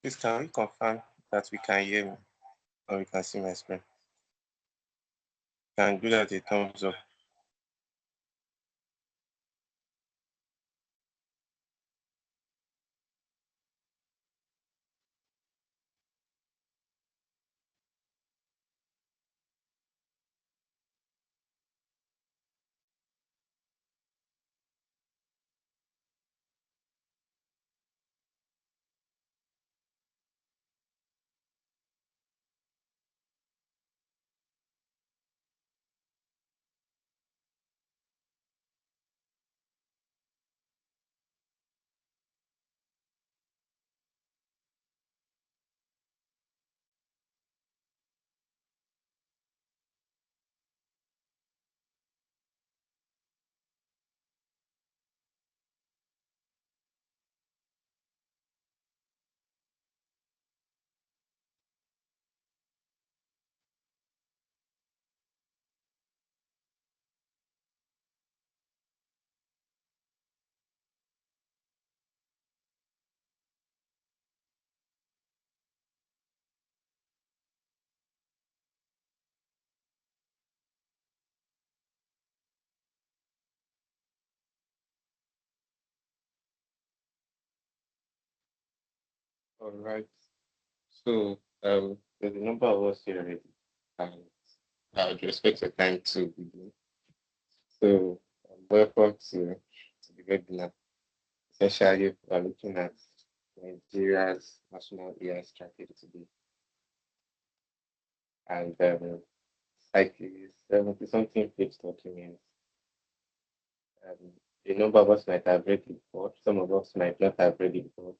Please, can we confirm that we can hear me or we can see my screen? Can do that a thumbs up. All right. So there's a number of us here already, and I would respect your time to begin. So welcome to the webinar. Essentially, we are looking at Nigeria's national AI strategy today, and like 70 something page documents. Um, a number of us might have read it before. Some of us might not have read it before.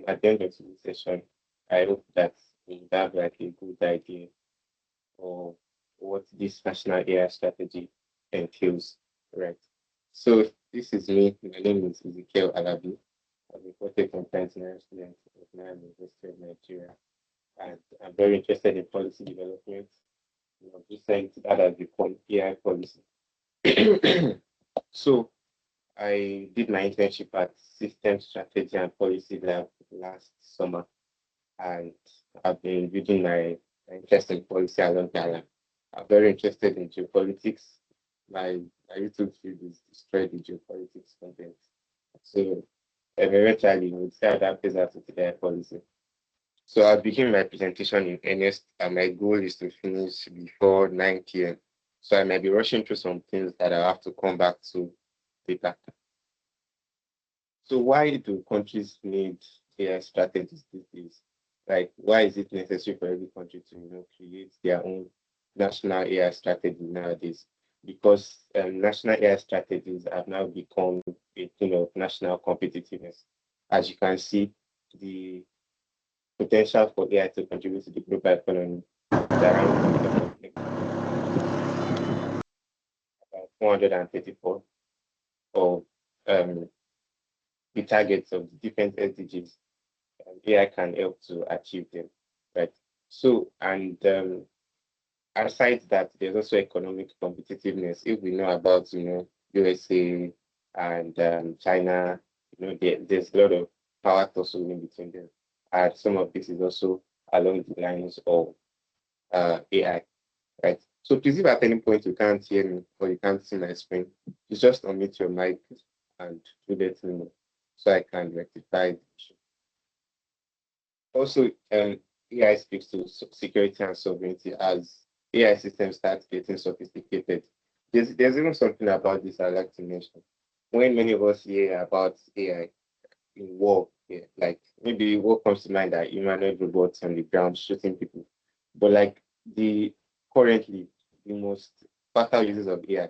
At the end of the session, I hope that we have like a good idea of what this national AI strategy entails, right? So this is me. My name is Ezekiel Alabi. I'm a project compliance student at Nanyang University of Nigeria, and I'm very interested in policy development. Recent that has become AI policy. So I did my internship at System Strategy and Policy Lab last summer, and I've been building my interest in policy along that line. I'm very interested in geopolitics. My YouTube feed is destroyed the geopolitics content. So eventually we'll see how that plays out into their policy. So I'll begin my presentation in earnest, and my goal is to finish before 9 p.m. So I might be rushing through some things that I have to come back to later. So why do countries need AI strategies these days? Like, why is it necessary for every country to create their own national AI strategy nowadays? Because national AI strategies have now become a thing of national competitiveness. As you can see, the potential for AI to contribute to the global economy is around about 434 of the targets of the different SDGs. AI can help to achieve them, right? So, and aside that, there's also economic competitiveness. If we know about, USA and China, there's a lot of power tussle in between them. And some of this is also along the lines of AI, right? So please, if at any point you can't hear me or you can't see my screen, you just unmute your mic and do let me know so I can rectify the issue. Also, AI speaks to security and sovereignty as AI systems start getting sophisticated. There's even something about this I'd like to mention. When many of us hear about AI in war, yeah, like maybe what comes to mind are humanoid robots on the ground shooting people. But like the currently the most fatal uses of AI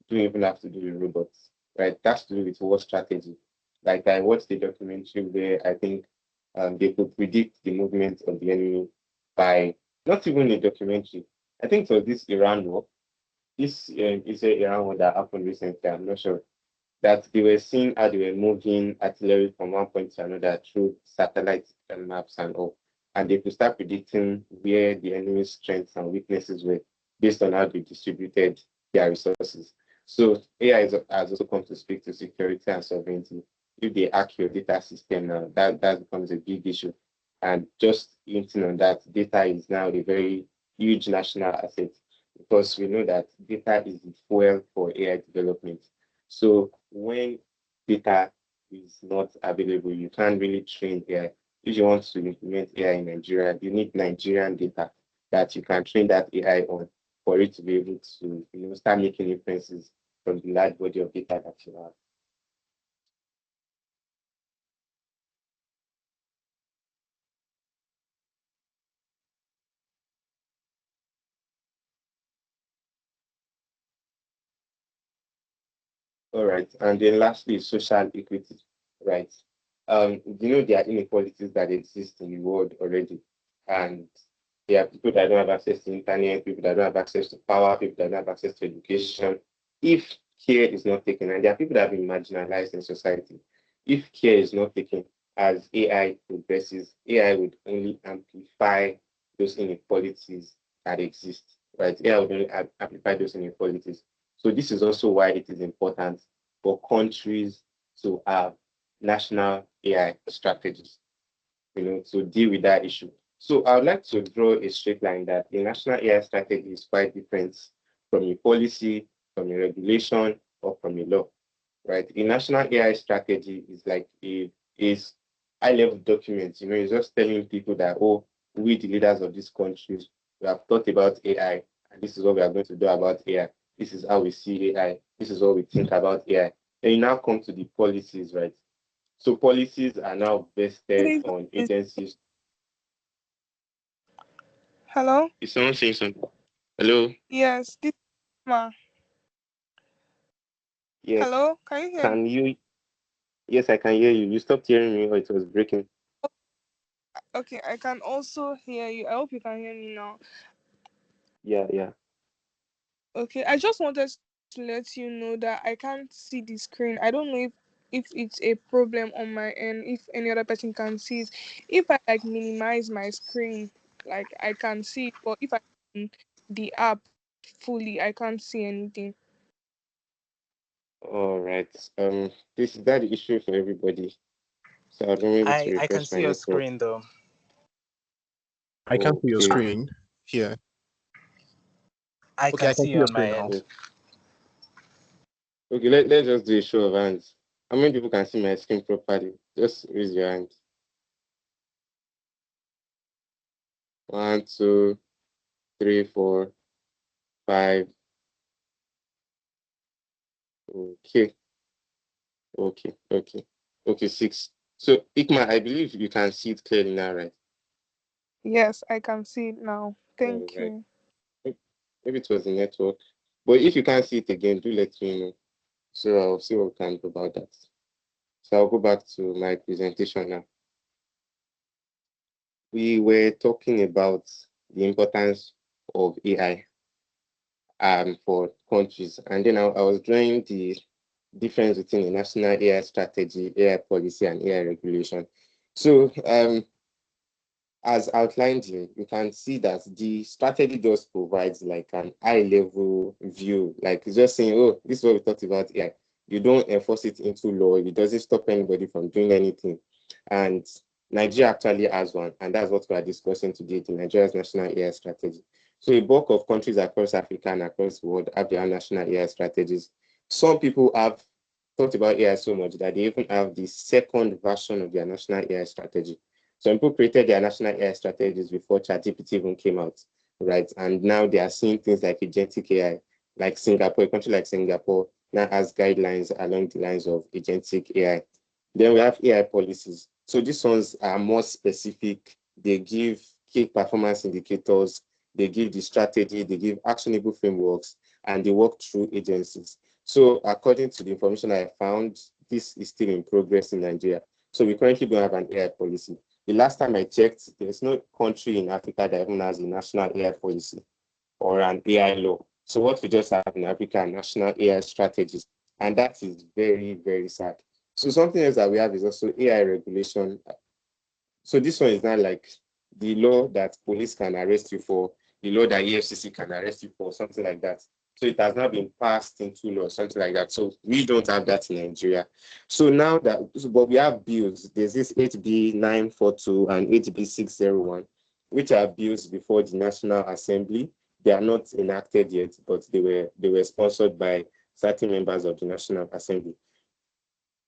don't even have to do with robots, right? That's to do with war strategy. Like I watched the documentary where I think they could predict the movement of the enemy by not even a documentary. I think for this Iran war. This is a Iran war that happened recently. I'm not sure that they were seeing how they were moving artillery from one point to another through satellite maps and all, and they could start predicting where the enemy's strengths and weaknesses were based on how they distributed their resources. So AI has also come to speak to security and sovereignty. If they hack your data system now, that becomes a big issue. And just hinting on that, data is now a very huge national asset because we know that data is the fuel for AI development. So when data is not available, you can't really train AI. If you want to implement AI in Nigeria, you need Nigerian data that you can train that AI on for it to be able to, start making inferences from the large body of data that you have. All right. And then lastly, social equity, right? There are inequalities that exist in the world already. And there are people that don't have access to internet, people that don't have access to power, people that don't have access to education. If care is not taken, and there are people that have been marginalized in society, if care is not taken as AI progresses, AI would only amplify those inequalities that exist, right? AI would only amplify those inequalities. So this is also why it is important for countries to have national AI strategies, to deal with that issue. So I would like to draw a straight line that a national AI strategy is quite different from a policy, from a regulation, or from a law, right? A national AI strategy is like is high-level document. It's just telling people that, oh, we, the leaders of these countries, we have thought about AI, and this is what we are going to do about AI. This is how we see AI. This is what we think about AI. Then you now come to the policies, right? So policies are now Good vested evening. on agencies. Hello? Is someone saying something? Hello? Yes, this ma. Yes. Hello? Can you hear me? Can you? Yes, I can hear you. You stopped hearing me or it was breaking. Okay, I can also hear you. I hope you can hear me now. Yeah, yeah. Okay, I just wanted to let you know that I can't see the screen. I don't know if it's a problem on my end, if any other person can see it. If I like minimize my screen, like I can see it, but if I open the app fully, I can't see anything. All right. This is that the issue for everybody. So I don't able to I can refresh see my your network. screen though. I can't see your Okay. screen here. I Okay, can I can see see you your on my screen now. end. Okay. Okay, let's just do a show of hands. How many people can see my screen properly? Just raise your hand. 1, 2, 3, 4, 5. Okay, okay, 6. So Ikma, I believe you can see it clearly now, right? Yes, I can see it now. All Thank right. you. Maybe it was the network. But if you can't see it again, do let me know. So I'll see what we can do about that. So I'll go back to my presentation now. We were talking about the importance of AI for countries, and then I was drawing the difference between a national AI strategy, AI policy, and AI regulation. So as outlined here, you can see that the strategy just provides like an high level view, like it's just saying, oh, this is what we talked about AI. You don't enforce it into law, it doesn't stop anybody from doing anything. And Nigeria actually has one, and that's what we are discussing today, the Nigeria's national AI strategy. So a bulk of countries across Africa and across the world have their own national AI strategies. Some people have thought about AI so much that they even have the second version of their national AI strategy. Some people created their national AI strategies before ChatGPT even came out, right? And now they are seeing things like agentic AI, like Singapore, a country like Singapore now has guidelines along the lines of agentic AI. Then we have AI policies. So these ones are more specific. They give key performance indicators, they give the strategy, they give actionable frameworks, and they work through agencies. So according to the information I found, this is still in progress in Nigeria. So we currently don't have an AI policy. The last time I checked, there's no country in Africa that even has a national AI policy or an AI law. So what we just have in Africa are national AI strategies, and that is very, very sad. So something else that we have is also AI regulation. So this one is not like the law that police can arrest you for, the law that EFCC can arrest you for, something like that. So it has now been passed into law, something like that. So we don't have that in Nigeria. So now but we have bills. There's this 8B 942 and 8B 601, which are bills before the National Assembly. They are not enacted yet, but they were sponsored by certain members of the National Assembly.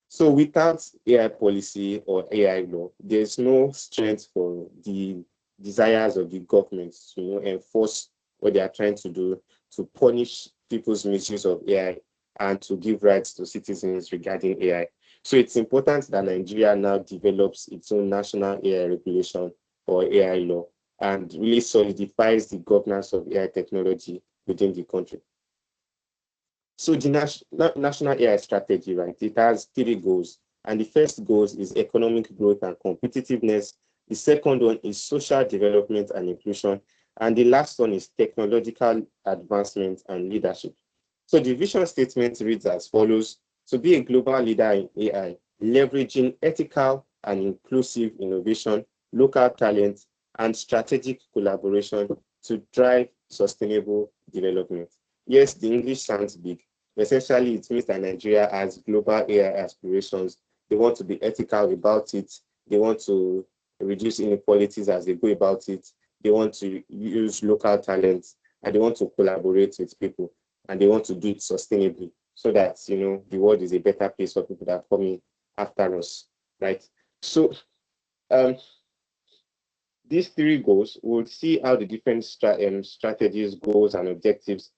So without AI policy or AI law, there's no strength for the desires of the government to enforce what they are trying to do, to punish people's misuse of AI and to give rights to citizens regarding AI. So it's important that Nigeria now develops its own national AI regulation or AI law and really solidifies the governance of AI technology within the country. So the national AI strategy, right, it has three goals. And the first goal is economic growth and competitiveness. The second one is social development and inclusion. And the last one is technological advancement and leadership. So the vision statement reads as follows: to be a global leader in AI, leveraging ethical and inclusive innovation, local talent, and strategic collaboration to drive sustainable development. Yes, the English sounds big. Essentially, it means that Nigeria has global AI aspirations. They want to be ethical about it. They want to reduce inequalities as they go about it. They want to use local talents and they want to collaborate with people and they want to do it sustainably so that, the world is a better place for people that are coming after us, right? So these three goals, we'll see how the different strategies, goals, and objectives.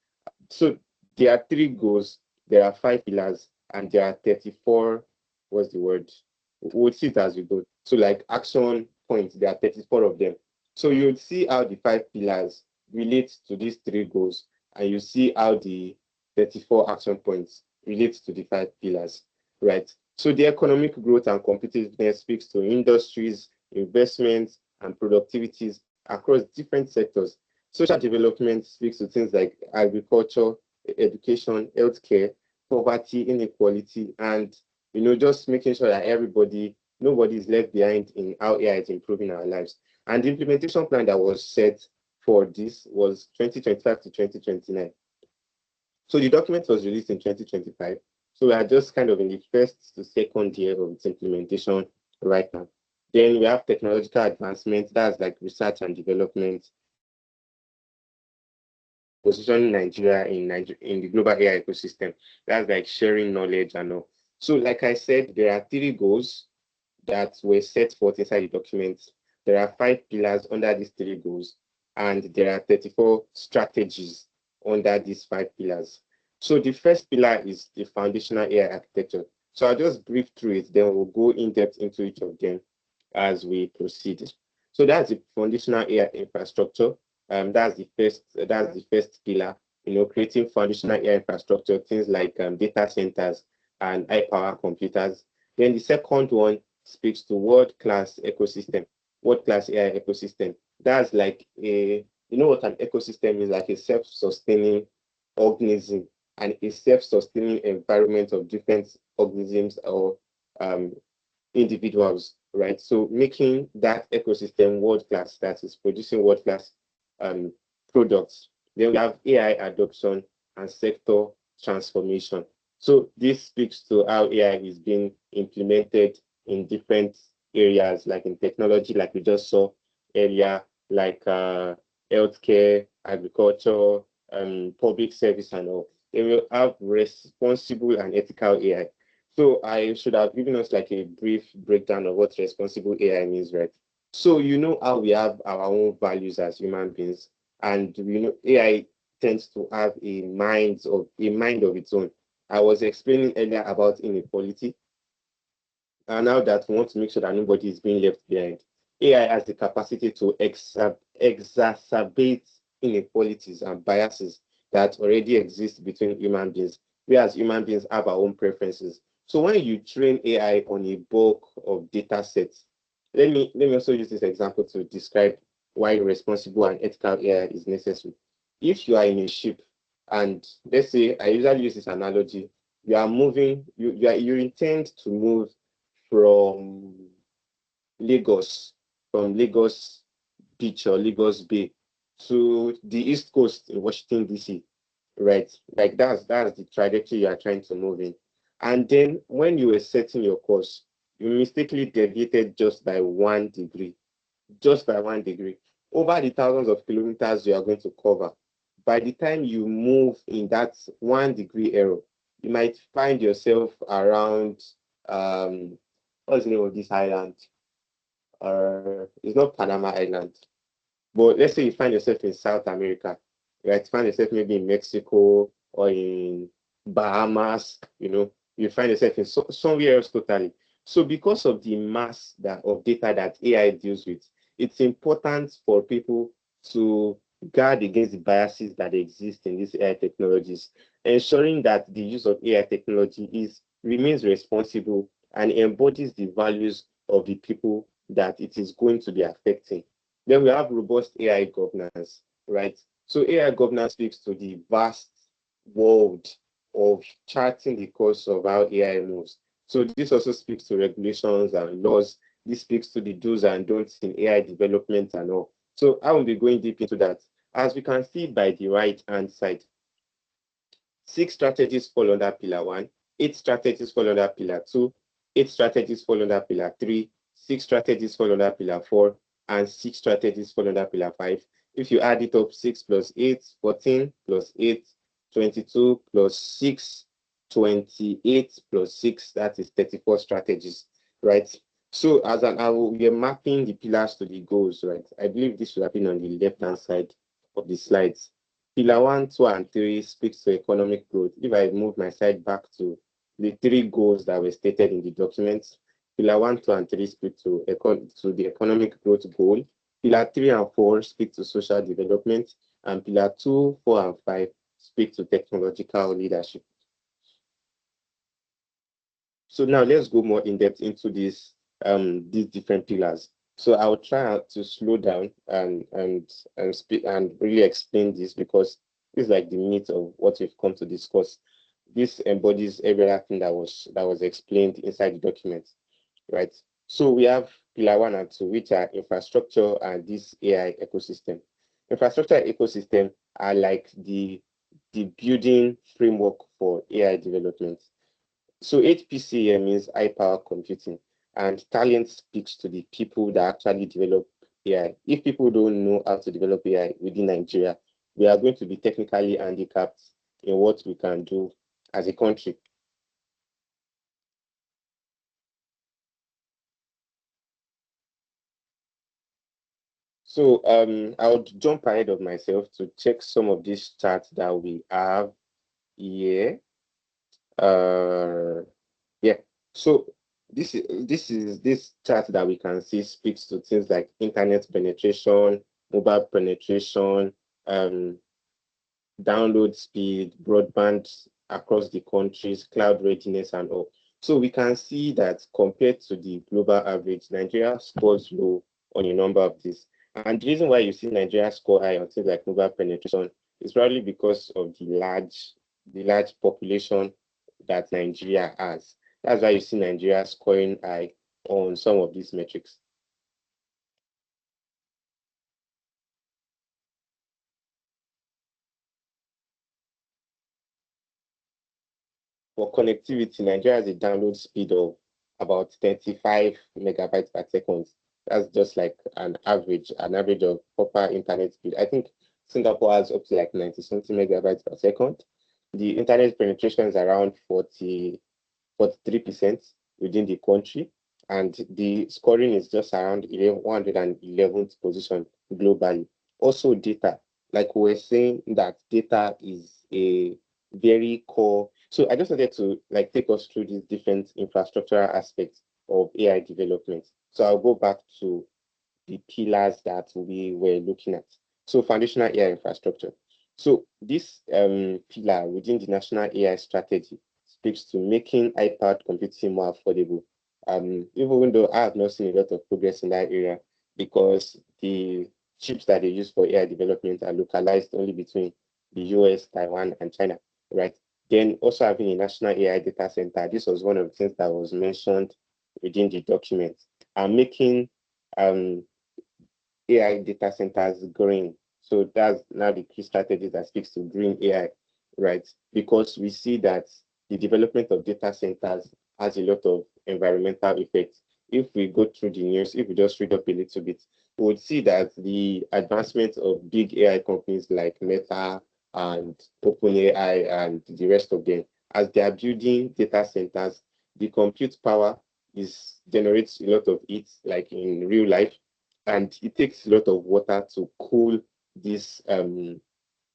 So there are three goals, there are 5 pillars, and there are 34, what's the word? We'll see it as we go. So like action points, there are 34 of them. So you'll see how the 5 pillars relate to these three goals, and you see how the 34 action points relate to the 5 pillars, right? So the economic growth and competitiveness speaks to industries, investments, and productivities across different sectors. Social development speaks to things like agriculture, education, healthcare, poverty, inequality, and just making sure that nobody is left behind in how AI is improving our lives. And the implementation plan that was set for this was 2025 to 2029. So the document was released in 2025. So we are just kind of in the first to second year of its implementation right now. Then we have technological advancement, that's like research and development, positioning Nigeria in the global AI ecosystem. That's like sharing knowledge and all. So like I said, there are three goals that were set forth inside the document. There are 5 pillars under these three goals, and there are 34 strategies under these 5 pillars. So the first pillar is the foundational AI architecture. So I'll just brief through it, then we'll go in depth into each of them as we proceed. So that's the foundational AI infrastructure. That's the first pillar. Creating foundational AI infrastructure, things like data centers and high power computers. Then the second one speaks to world-class ecosystem, world-class AI ecosystem. That's like what an ecosystem is, like a self-sustaining organism and a self-sustaining environment of different organisms or individuals, right? So making that ecosystem world-class, that is producing world-class um, products. Then we have AI adoption and sector transformation. So this speaks to how AI is being implemented in different areas, like in technology, like we just saw earlier, like healthcare, agriculture, public service, and all. They will have responsible and ethical AI. So I should have given us like a brief breakdown of what responsible AI means, right? So how we have our own values as human beings, and AI tends to have a mind of its own. I was explaining earlier about inequality, and now that we want to make sure that nobody is being left behind. AI has the capacity to exacerbate inequalities and biases that already exist between human beings, whereas human beings have our own preferences. So when you train AI on a bulk of data sets, let me also use this example to describe why responsible and ethical AI is necessary. If you are in a ship, and let's say I usually use this analogy, you are moving, you intend to move from Lagos, from Lagos Beach or Lagos Bay to the East Coast in Washington, D.C. right? Like that's the trajectory you are trying to move in. And then when you were setting your course, you mistakenly deviated just by 1 degree, over the thousands of kilometers you are going to cover. By the time you move in that 1 degree error, you might find yourself around what's the name of this island? It's not Panama Island. But let's say you find yourself in South America, right? Find yourself maybe in Mexico or in Bahamas, you find yourself in somewhere else totally. So because of the mass of data that AI deals with, it's important for people to guard against the biases that exist in these AI technologies, ensuring that the use of AI technology remains responsible and embodies the values of the people that it is going to be affecting. Then we have robust AI governance, right? So AI governance speaks to the vast world of charting the course of how AI moves. So this also speaks to regulations and laws. This speaks to the do's and don'ts in AI development and all. So I will be going deep into that. As we can see by the right-hand side, 6 strategies fall under pillar 1, 8 strategies fall under pillar 2, 8 strategies fall under pillar 3, 6 strategies fall under pillar 4, and 6 strategies fall under pillar 5. If you add it up, 6 plus 8, 14 plus 8, 22 plus 6, 28 plus 6, that is 34 strategies, right? So we are mapping the pillars to the goals, right? I believe this should have been on the left-hand side of the slides. Pillar 1, 2, and 3 speaks to economic growth. If I move my slide back to the 3 goals that were stated in the document, Pillar 1, 2, and 3 speak to the economic growth goal. Pillar 3 and 4 speak to social development, and Pillar 2, 4, and 5 speak to technological leadership. So now let's go more in depth into these different pillars. So I'll try to slow down and speak and really explain this, because it's like the meat of what we've come to discuss. This embodies everything that was explained inside the document, right? So we have pillar 1 and 2, which are infrastructure and this AI ecosystem. Infrastructure ecosystem are like the building framework for AI development. So HPC means high power computing, and talent speaks to the people that actually develop AI. If people don't know how to develop AI within Nigeria, we are going to be technically handicapped in what we can do as a country. So I would jump ahead of myself to check some of these charts that we have here. Yeah. So this chart that we can see speaks to things like internet penetration, mobile penetration, download speed, broadband across the countries, cloud readiness, and all. So we can see that compared to the global average, Nigeria scores low on a number of these. And the reason why you see Nigeria score high on things like mobile penetration is probably because of the large population that Nigeria has. That's why you see Nigeria scoring high on some of these metrics. For connectivity, Nigeria has a download speed of about 35 megabytes per second. That's just like an average of proper internet speed. I think Singapore has up to like 90 something megabytes per second. The internet penetration is around 43% within the country, and the scoring is just around 111th position globally. Also, data, like we were saying, that data is a very core. So I just wanted to like take us through these different infrastructural aspects of AI development. So I'll go back to the pillars that we were looking at. So foundational AI infrastructure. So this pillar within the national AI strategy speaks to making high-powered computing more affordable. Even though I have not seen a lot of progress in that area, because the chips that they use for AI development are localized only between the US, Taiwan, and China, right? Then also having a national AI data center. This was one of the things that was mentioned within the document. And making AI data centers green. So that's now the key strategy that speaks to green AI, right? Because we see that the development of data centers has a lot of environmental effects. If we go through the news, if we just read up a little bit, we would see that the advancement of big AI companies like Meta and OpenAI and the rest of them, as they are building data centers, the compute power is generates a lot of heat, like in real life, and it takes a lot of water to cool this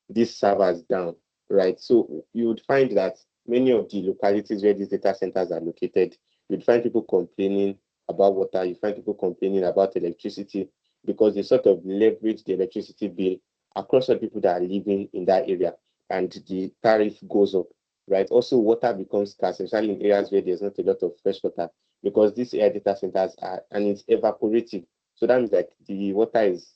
these servers down, right? So you would find that many of the localities where these data centers are located, you'd find people complaining about water, you find people complaining about electricity because they sort of leverage the electricity bill across the people that are living in that area and the tariff goes up, right? Also, water becomes scarce, especially in areas where there's not a lot of fresh water because these air data centers are, and it's evaporative. So that means like the water is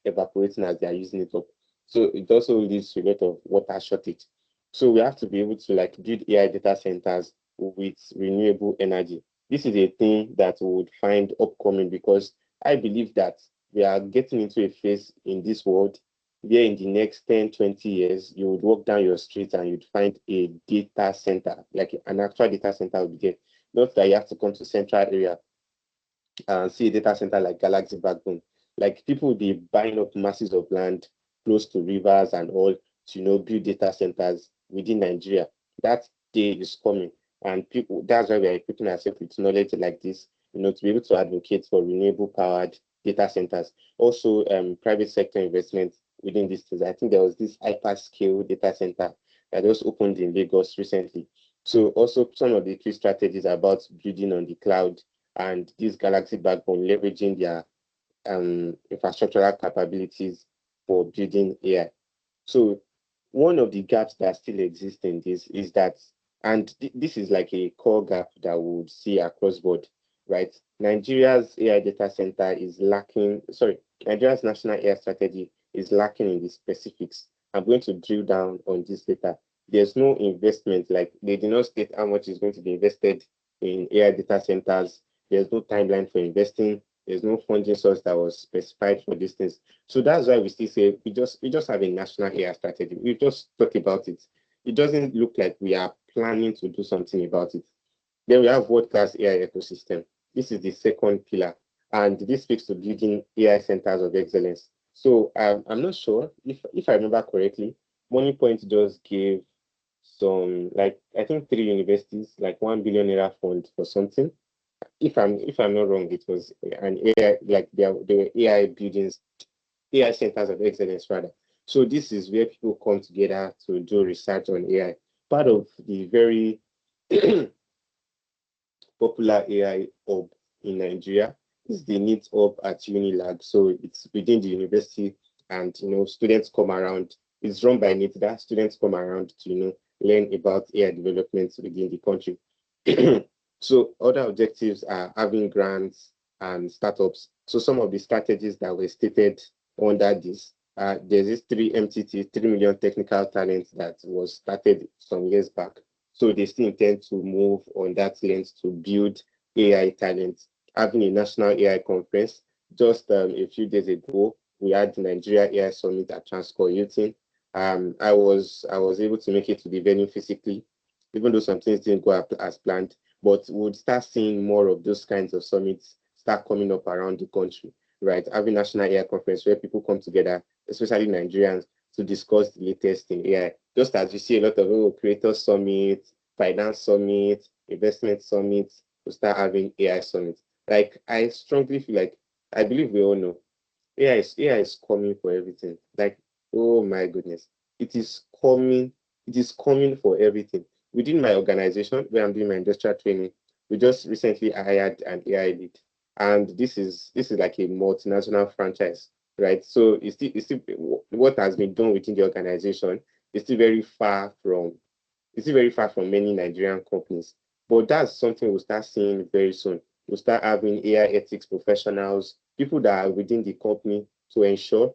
evaporating as they are using it up. So it also leads to a lot of water shortage. So we have to be able to like build AI data centers with renewable energy. This is a thing that we would find upcoming because I believe that we are getting into a phase in this world where in the next 10, 20 years, you would walk down your street and you'd find a data center, like an actual data center would be there. Not that you have to come to central area see a data center like Galaxy Backbone. Like people will be buying up masses of land close to rivers and all to build data centers within Nigeria. That day is coming, and people that's why we are equipping ourselves with knowledge like this, to be able to advocate for renewable powered data centers. Also, private sector investment within this. I think there was this hyperscale data center that just opened in Lagos recently. So also some of the key strategies about building on the cloud and this Galaxy Backbone leveraging their infrastructural capabilities for building AI. So one of the gaps that still exist in this is that, and this is like a core gap that we would see across board, right? Nigeria's AI data center is lacking, sorry, Nigeria's national AI strategy is lacking in the specifics. I'm going to drill down on this later. There's no investment, like they did not state how much is going to be invested in AI data centers. There's no timeline for investing. There's no funding source that was specified for these things. So that's why we still say we just have a national AI strategy. We just talk about it. It doesn't look like we are planning to do something about it. Then we have world-class AI ecosystem. This is the second pillar, and this speaks to building AI centers of excellence. So I'm not sure if I remember correctly, Money Point just gave some like I think three universities like 1 billion naira fund for something. If I'm not wrong, it was an AI like there were AI buildings, AI centers of excellence rather. So this is where people come together to do research on AI. Part of the very popular AI hub in Nigeria is the NEET hub at Unilag. So it's within the university, and students come around. It's run by NEET that students come around to learn about AI developments within the country. So other objectives are having grants and startups. So some of the strategies that were stated under this, there's this 3 MTT, 3 million technical talents that was started some years back. So they still intend to move on that lens to build AI talent. Having a national AI conference, just a few days ago, we had the Nigeria AI Summit at Transcorp Hilton. I was able to make it to the venue physically, even though some things didn't go as planned. But we'll start seeing more of those kinds of summits start coming up around the country, right? Having national AI conference where people come together, especially Nigerians, to discuss the latest in AI. Just as you see a lot of creator summit, finance summit, investment summits, we start having AI summits. Like I strongly feel like I believe we all know AI is coming for everything. Like, oh my goodness, it is coming. It is coming for everything. Within my organization, where I'm doing my industrial training, we just recently hired an AI lead, and this is like a multinational franchise, right? So it's still what has been done within the organization is still very far from many Nigerian companies. But that's something we'll start seeing very soon. We'll start having AI ethics professionals, people that are within the company to ensure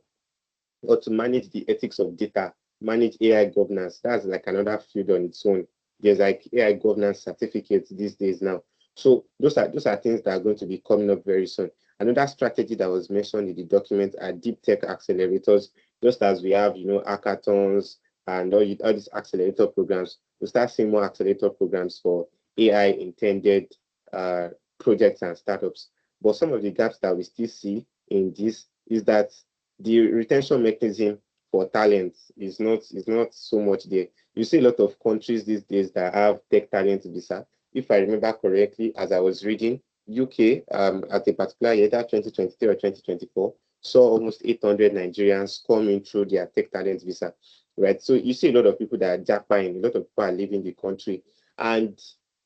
or to manage the ethics of data, manage AI governance. That's like another field on its own. There's like AI governance certificates these days now. So those are things that are going to be coming up very soon. Another strategy that was mentioned in the document are deep tech accelerators, just as we have, hackathons and all these accelerator programs. We'll start seeing more accelerator programs for AI intended projects and startups. But some of the gaps that we still see in this is that the retention mechanism for talent is not so much there. You see a lot of countries these days that have tech talent visa. If I remember correctly, as I was reading, UK at a particular year, that 2023 or 2024, saw almost 800 Nigerians coming through their tech talent visa, right? So you see a lot of people that are jackpying, a lot of people are leaving the country. And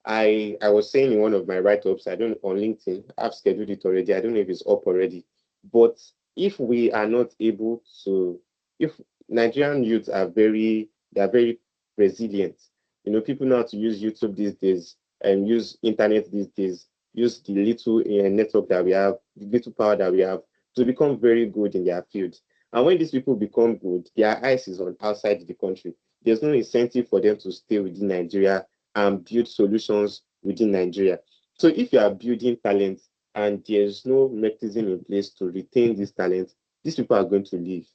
I was saying in one of my write-ups, I don't on LinkedIn, I've scheduled it already. I don't know if it's up already. But if we are not able to, if Nigerian youths are very resilient. You know, people know how to use YouTube these days and use internet these days, use the little network that we have, the little power that we have to become very good in their field. And when these people become good, their eyes is on outside the country. There's no incentive for them to stay within Nigeria and build solutions within Nigeria. So if you are building talent and there's no mechanism in place to retain this talent, these people are going to leave.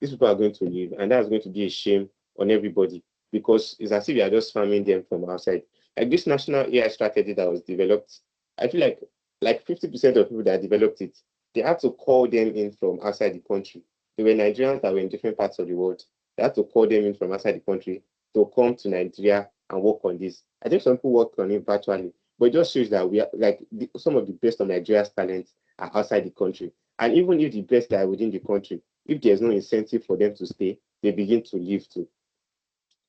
These people are going to leave, and that's going to be a shame on everybody because it's as if you are just farming them from outside. Like this national AI strategy that was developed, I feel like 50% of people that developed it, they had to call them in from outside the country. They were Nigerians that were in different parts of the world. They had to call them in from outside the country to come to Nigeria and work on this. I think some people worked on it virtually, but it just shows that we are like some of the best of Nigeria's talents are outside the country. And even if the best are within the country, if there's no incentive for them to stay, they begin to leave too.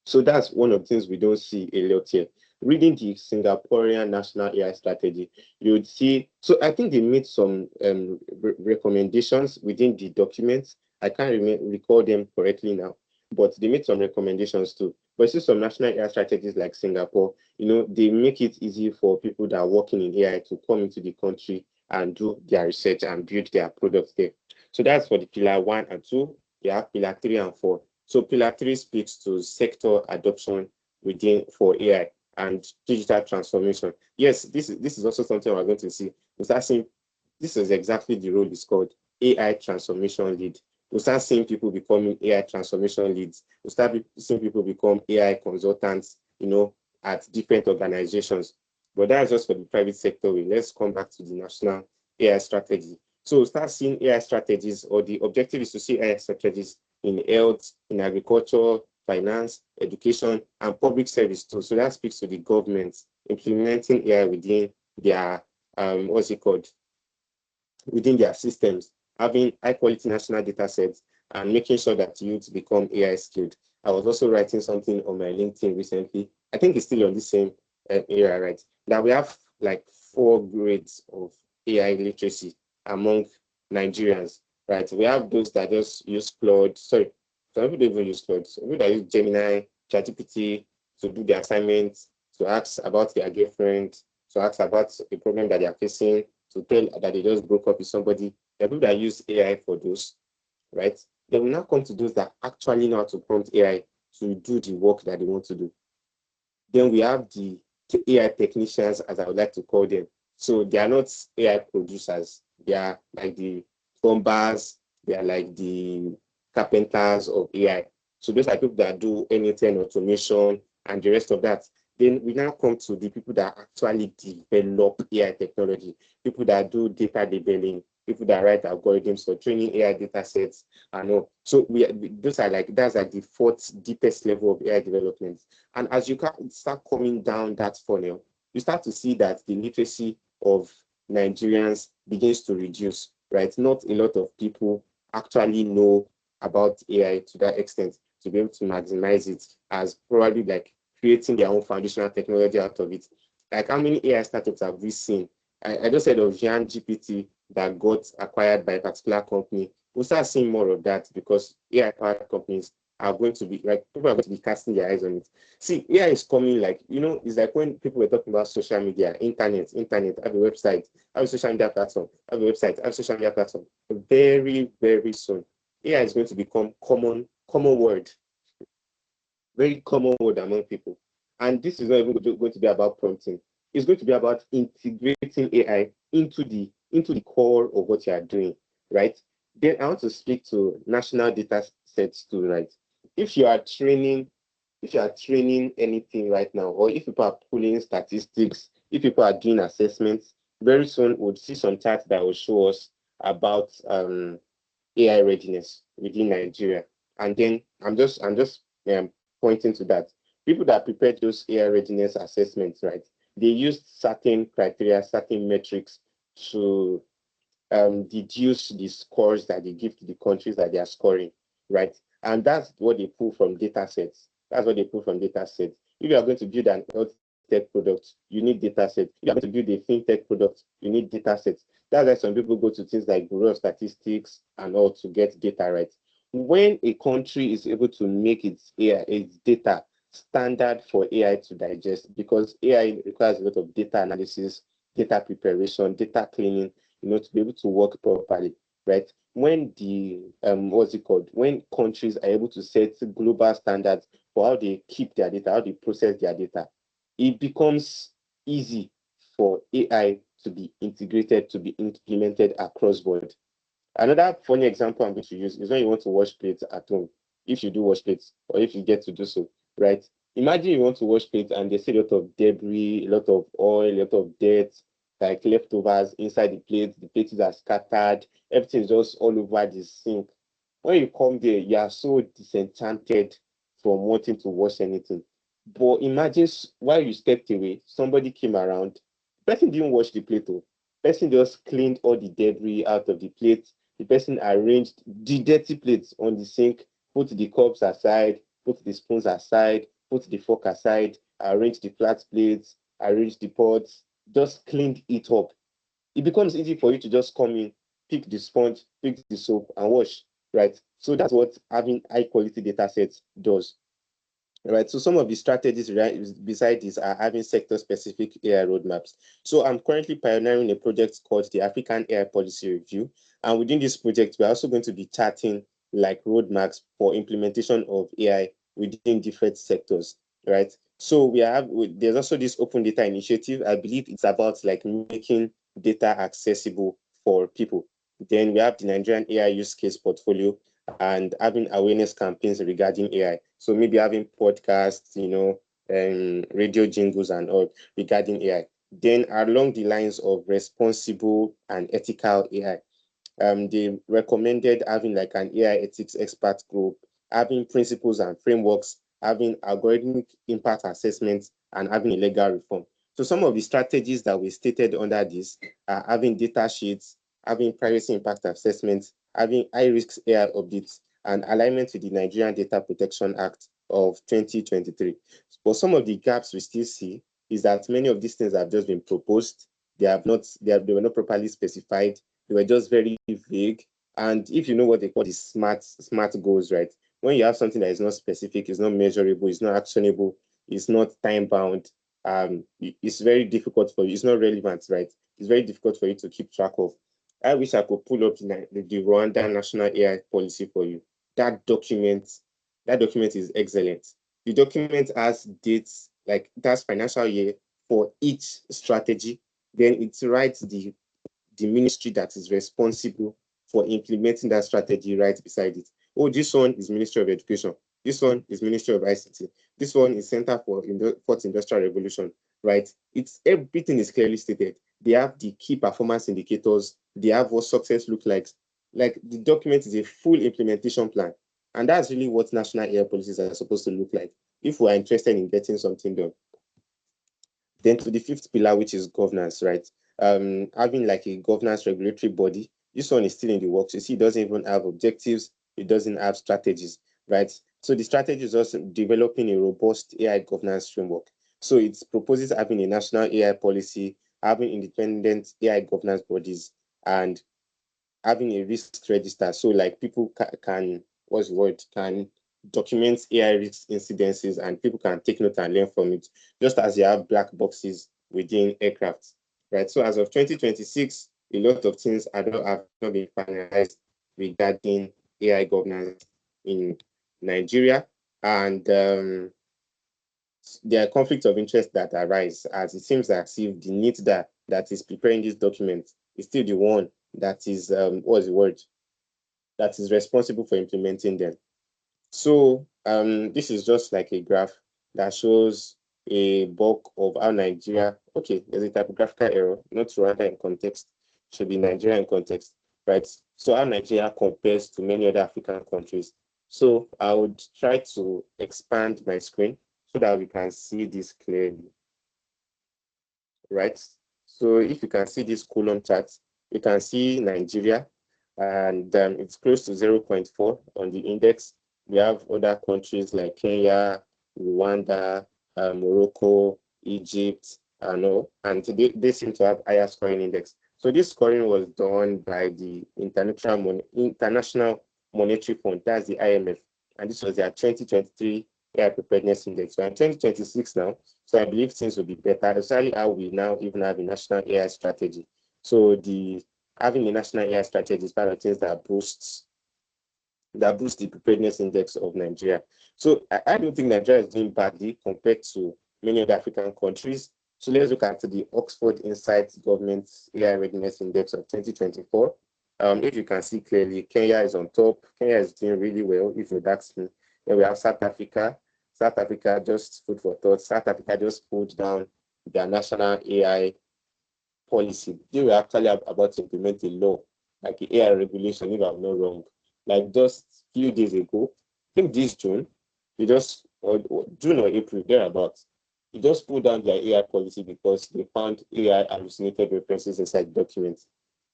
So that's one of the things we don't see a lot here. Reading the Singaporean National AI Strategy, you would see. So I think they made some recommendations within the documents. I can't recall them correctly now, but they made some recommendations too. But you see some national AI strategies like Singapore, you know, they make it easy for people that are working in AI to come into the country and do their research and build their products there. So that's for the pillar 1 and 2. You have pillar 3 and 4. So pillar 3 speaks to sector adoption within for AI and digital transformation. Yes, this is also something we're going to see. We start seeing this is exactly the role it's called AI transformation lead. We start seeing people becoming AI transformation leads. We start seeing people become AI consultants, you know, at different organizations. But that's just for the private sector. Let's come back to the national AI strategy. So start seeing AI strategies, or the objective is to see AI strategies in health, in agriculture, finance, education, and public service too. So that speaks to the government implementing AI within their what's it called? Within their systems, having high quality national data sets and making sure that youth become AI skilled. I was also writing something on my LinkedIn recently. I think it's still on the same area, right? That we have like 4 grades of AI literacy among Nigerians, right? We have those that just use Claude. Sorry, some people don't even use Claude. Some people that use Gemini, ChatGPT to do the assignments, to ask about their girlfriend, to ask about a problem that they are facing, to tell that they just broke up with somebody. There are people that use AI for those, right? They will now come to those that actually know how to prompt AI to do the work that they want to do. Then we have the AI technicians, as I would like to call them. So they are not AI producers. They are like the plumbers. They are like the carpenters of AI. So those are people that do anything automation and the rest of that. Then we now come to the people that actually develop AI technology, people that do data labeling, people that write algorithms for training AI data sets and all. So those are like that's like the fourth deepest level of AI development. And as you can start coming down that funnel, you start to see that the literacy of Nigerians begins to reduce, right? Not a lot of people actually know about AI to that extent to be able to maximize it as probably like creating their own foundational technology out of it. Like how many AI startups have we seen? I just said of Jan GPT that got acquired by a particular company. We'll start seeing more of that because AI powered companies are going to be like people are going to be casting their eyes on it. See, AI is coming like, you know, it's like when people were talking about social media, internet, have a website, have a social media platform, have a website, have a social media platform. Very, very soon, AI is going to become common word, very common word among people. And this is not even going to be about prompting. It's going to be about integrating AI into the core of what you are doing, right? Then I want to speak to national data sets too, right? if you are training, anything right now, or if people are pulling statistics, if people are doing assessments, very soon we'll see some charts that will show us about AI readiness within Nigeria. And then I'm just pointing to that. People that prepared those AI readiness assessments, right? They used certain criteria, certain metrics to deduce the scores that they give to the countries that they are scoring, right? And that's what they pull from data sets. That's what they pull from data sets. If you are going to build an health tech product, you need data sets. If you are going to build a fintech product, you need data sets. That's why some people go to things like Bureau of Statistics and all to get data right. When a country is able to make its AI, its data standard for AI to digest, because AI requires a lot of data analysis, data preparation, data cleaning, to be able to work properly, right? When the what's it called? When countries are able to set global standards for how they keep their data, how they process their data, it becomes easy for AI to be integrated, to be implemented across board. Another funny example I'm going to use is when you want to wash plates at home, if you do wash plates or if you get to do so, right? Imagine you want to wash plates and there's a lot of debris, a lot of oil, a lot of dirt, like leftovers inside the plates are scattered, everything is just all over the sink. When you come there, you are so disenchanted from wanting to wash anything. But imagine while you stepped away, somebody came around. The person didn't wash the plate, oh. The person just cleaned all the debris out of the plate. The person arranged the dirty plates on the sink, put the cups aside, put the spoons aside, put the fork aside, arrange the flat plates, arrange the pots, just cleaned it up. It becomes easy for you to just come in, pick the sponge, pick the soap, and wash, right? So that's what having high quality data sets does. Right. So some of the strategies right beside this are having sector-specific AI roadmaps. So I'm currently pioneering a project called the African AI Policy Review. And within this project, we're also going to be charting like roadmaps for implementation of AI within different sectors. Right. So there's also this open data initiative. I believe it's about like making data accessible for people. Then we have the Nigerian AI use case portfolio and having awareness campaigns regarding AI. So maybe having podcasts, radio jingles and all regarding AI. Then along the lines of responsible and ethical AI, they recommended having like an AI ethics expert group, having principles and frameworks, having algorithmic impact assessments, and having a legal reform. So some of the strategies that we stated under this are having data sheets, having privacy impact assessments, having high-risk AI updates, and alignment with the Nigerian Data Protection Act of 2023. But some of the gaps we still see is that many of these things have just been proposed. They were not properly specified. They were just very vague. And if you know what they call the smart goals, right? When you have something that is not specific, it's not measurable, it's not actionable, it's not time bound, it's very difficult for you. It's not relevant, right? It's very difficult for you to keep track of. I wish I could pull up the Rwanda National AI Policy for you. That document, that document is excellent. The document has dates, like that's financial year for each strategy. Then it writes the ministry that is responsible for implementing that strategy right beside it. Oh, this one is Ministry of Education. This one is Ministry of ICT. This one is Center for Fourth Industrial Revolution, right? It's everything is clearly stated. They have the key performance indicators. They have what success looks like. Like the document is a full implementation plan. And that's really what national AI policies are supposed to look like if we are interested in getting something done. Then to the fifth pillar, which is governance, right? Having like a governance regulatory body. This one is still in the works. You see, it doesn't even have objectives. It doesn't have strategies, right? So the strategy is also developing a robust AI governance framework. So it proposes having a national AI policy, having independent AI governance bodies, and having a risk register. So like people can what's the word, can document AI risk incidences and people can take note and learn from it, just as you have black boxes within aircraft, right? So as of 2026, a lot of things have not been finalized regarding AI governance in Nigeria. And there are conflicts of interest that arise, as it seems as if the NIT that is preparing this document is still the one that is what's the word, that is responsible for implementing them. So this is just like a graph that shows a bulk of how Nigeria, okay, there's a typographical error, not Rwanda in context, should be Nigeria in context, right? So how Nigeria compares to many other African countries. So I would try to expand my screen so that we can see this clearly, right? So if you can see this column chart, you can see Nigeria, and it's close to 0.4 on the index. We have other countries like Kenya, Rwanda, Morocco, Egypt, and all, and they seem to have higher scoring index. So this scoring was done by the International Monetary Fund, that's the IMF, and this was their 2023 AI preparedness index. So in 2026 now, so I believe things will be better, especially how we now even have a national AI strategy. So the having a national AI strategy is part of things that boosts the preparedness index of Nigeria. So I don't think Nigeria is doing badly compared to many other African countries. So let's look at the Oxford Insights Government AI Readiness Index of 2024. If you can see clearly, Kenya is on top. Kenya is doing really well, if you ask me. Then we have South Africa. South Africa, just food for thought. South Africa just pulled down their national AI policy. They were actually about to implement a law, like the AI regulation, if I'm not wrong. Like just few days ago, I think this June, they just, or June or April, thereabouts, they just pulled down their AI policy because they found AI hallucinated references inside documents.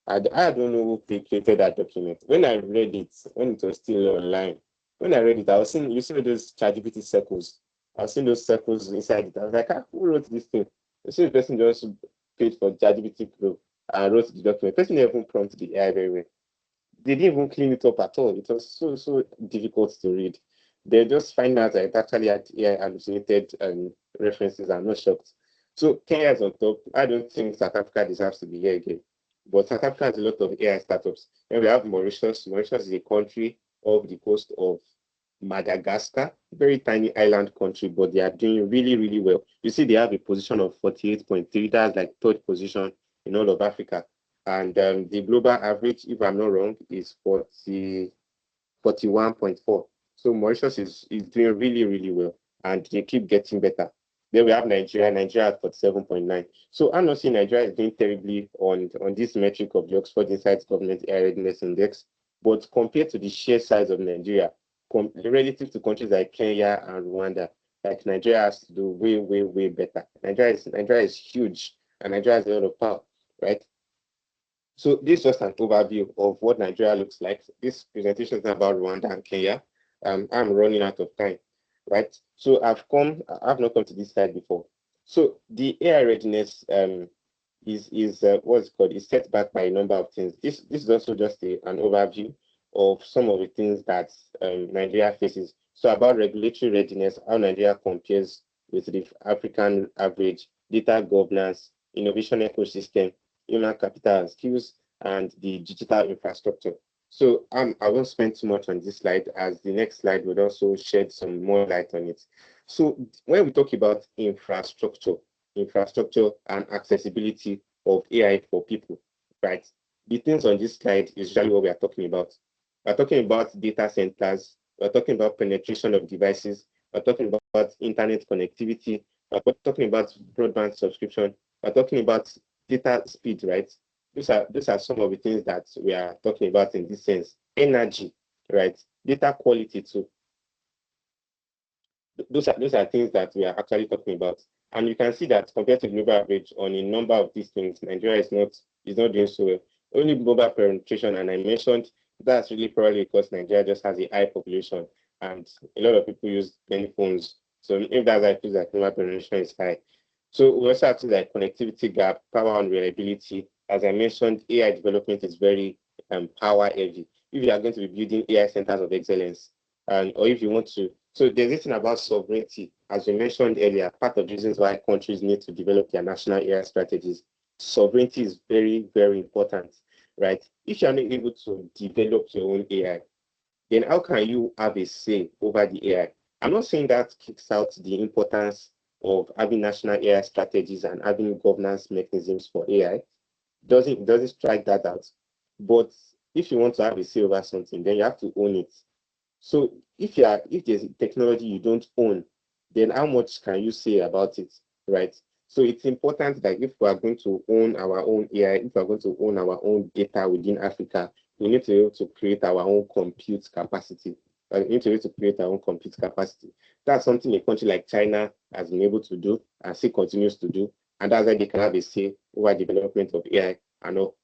I don't know who created that document. When I read it, when it was still online, when I read it, I was seeing, you see those ChatGPT circles. I was seeing those circles inside it. I was like, who wrote this thing? You see the person just paid for ChatGPT Pro and wrote the document. The person didn't even prompt the AI very well. They didn't even clean it up at all. It was so difficult to read. They just find out that it actually had AI hallucinated references. I'm not shocked. So Kenya is on top. I don't think South Africa deserves to be here again. But South Africa has a lot of AI startups. And we have Mauritius. Mauritius is a country off the coast of Madagascar, very tiny island country, but they are doing really, really well. You see, they have a position of 48.3. That's like third position in all of Africa. And the global average, if I'm not wrong, is 41.4. So Mauritius is doing really, really well, and they keep getting better. Then we have Nigeria. Nigeria at 47.9. So I'm not saying Nigeria is doing terribly on this metric of the Oxford Insights Government AI Readiness Index, but compared to the sheer size of Nigeria, relative to countries like Kenya and Rwanda, like Nigeria has to do way, way, way better. Nigeria is huge, and Nigeria has a lot of power, right? So this is just an overview of what Nigeria looks like. This presentation is about Rwanda and Kenya. I'm running out of time, right? So I've not come to this slide before. So the AI readiness is what's it called? Is set back by a number of things. This is also just an overview of some of the things that Nigeria faces. So about regulatory readiness, how Nigeria compares with the African average, data governance, innovation ecosystem, human capital and skills, and the digital infrastructure. So I won't spend too much on this slide, as the next slide would also shed some more light on it. So when we talk about infrastructure and accessibility of AI for people, right? The things on this slide is usually what we are talking about. We're talking about data centers, we're talking about penetration of devices, we're talking about internet connectivity, we're talking about broadband subscription, we're talking about data speed, right? Those are some of the things that we are talking about in this sense. Energy, right? Data quality too. Those are things that we are actually talking about. And you can see that compared to the global average on a number of these things, Nigeria is not doing so well. Only mobile penetration, and I mentioned that's really probably because Nigeria just has a high population and a lot of people use many phones. So if that's like that mobile penetration is high. So we also have things like connectivity gap, power and reliability. As I mentioned, AI development is very power heavy. If you are going to be building AI centers of excellence, and or if you want to, so there's this thing about sovereignty, as we mentioned earlier. Part of the reasons why countries need to develop their national AI strategies, sovereignty is very, very important, right? If you're not able to develop your own AI, then how can you have a say over the AI? I'm not saying that kicks out the importance of having national AI strategies and having governance mechanisms for AI. Doesn't strike that out. But if you want to have a say over something, then you have to own it. So if there's a technology you don't own, then how much can you say about it, right? So it's important that if we are going to own our own AI, if we are going to own our own data within Africa, we need to be able to create our own compute capacity. We need to be able to create our own compute capacity. That's something a country like China has been able to do and still continues to do. And that's why they can have a say over development of AI and all.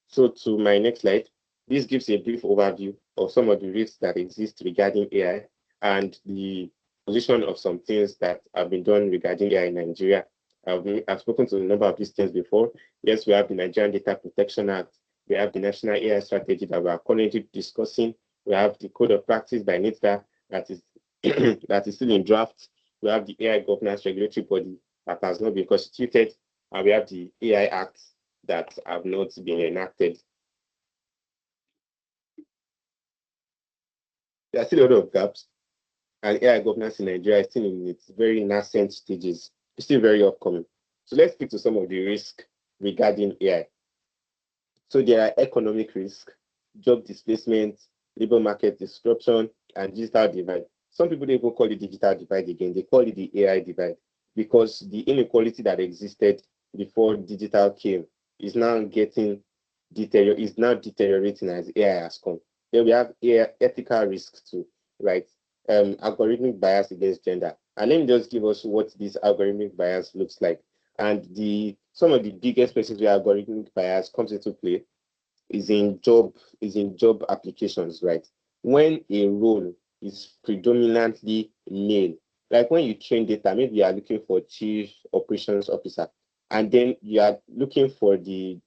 So to my next slide, this gives a brief overview of some of the risks that exist regarding AI and the position of some things that have been done regarding AI in Nigeria. I've spoken to a number of these things before. Yes, we have the Nigerian Data Protection Act. We have the National AI Strategy that we are currently discussing. We have the Code of Practice by NITDA that is that is still in draft. We have the AI Governance Regulatory Body that has not been constituted, and we have the AI Act that have not been enacted. There are still a lot of gaps, and AI governance in Nigeria is still in its very nascent stages. It's still very upcoming. So let's speak to some of the risks regarding AI. So there are economic risks, job displacement, labor market disruption, and digital divide. Some people don't even call it digital divide again. They call it the AI divide because the inequality that existed before digital came is now deteriorating as AI has come. Then we have AI ethical risks too, right? Algorithmic bias against gender. And let me just give us what this algorithmic bias looks like. And some of the biggest places where algorithmic bias comes into play is in job applications, right? When a role is predominantly male, like when you train data, maybe you are looking for chief operations officer, and then you are looking for the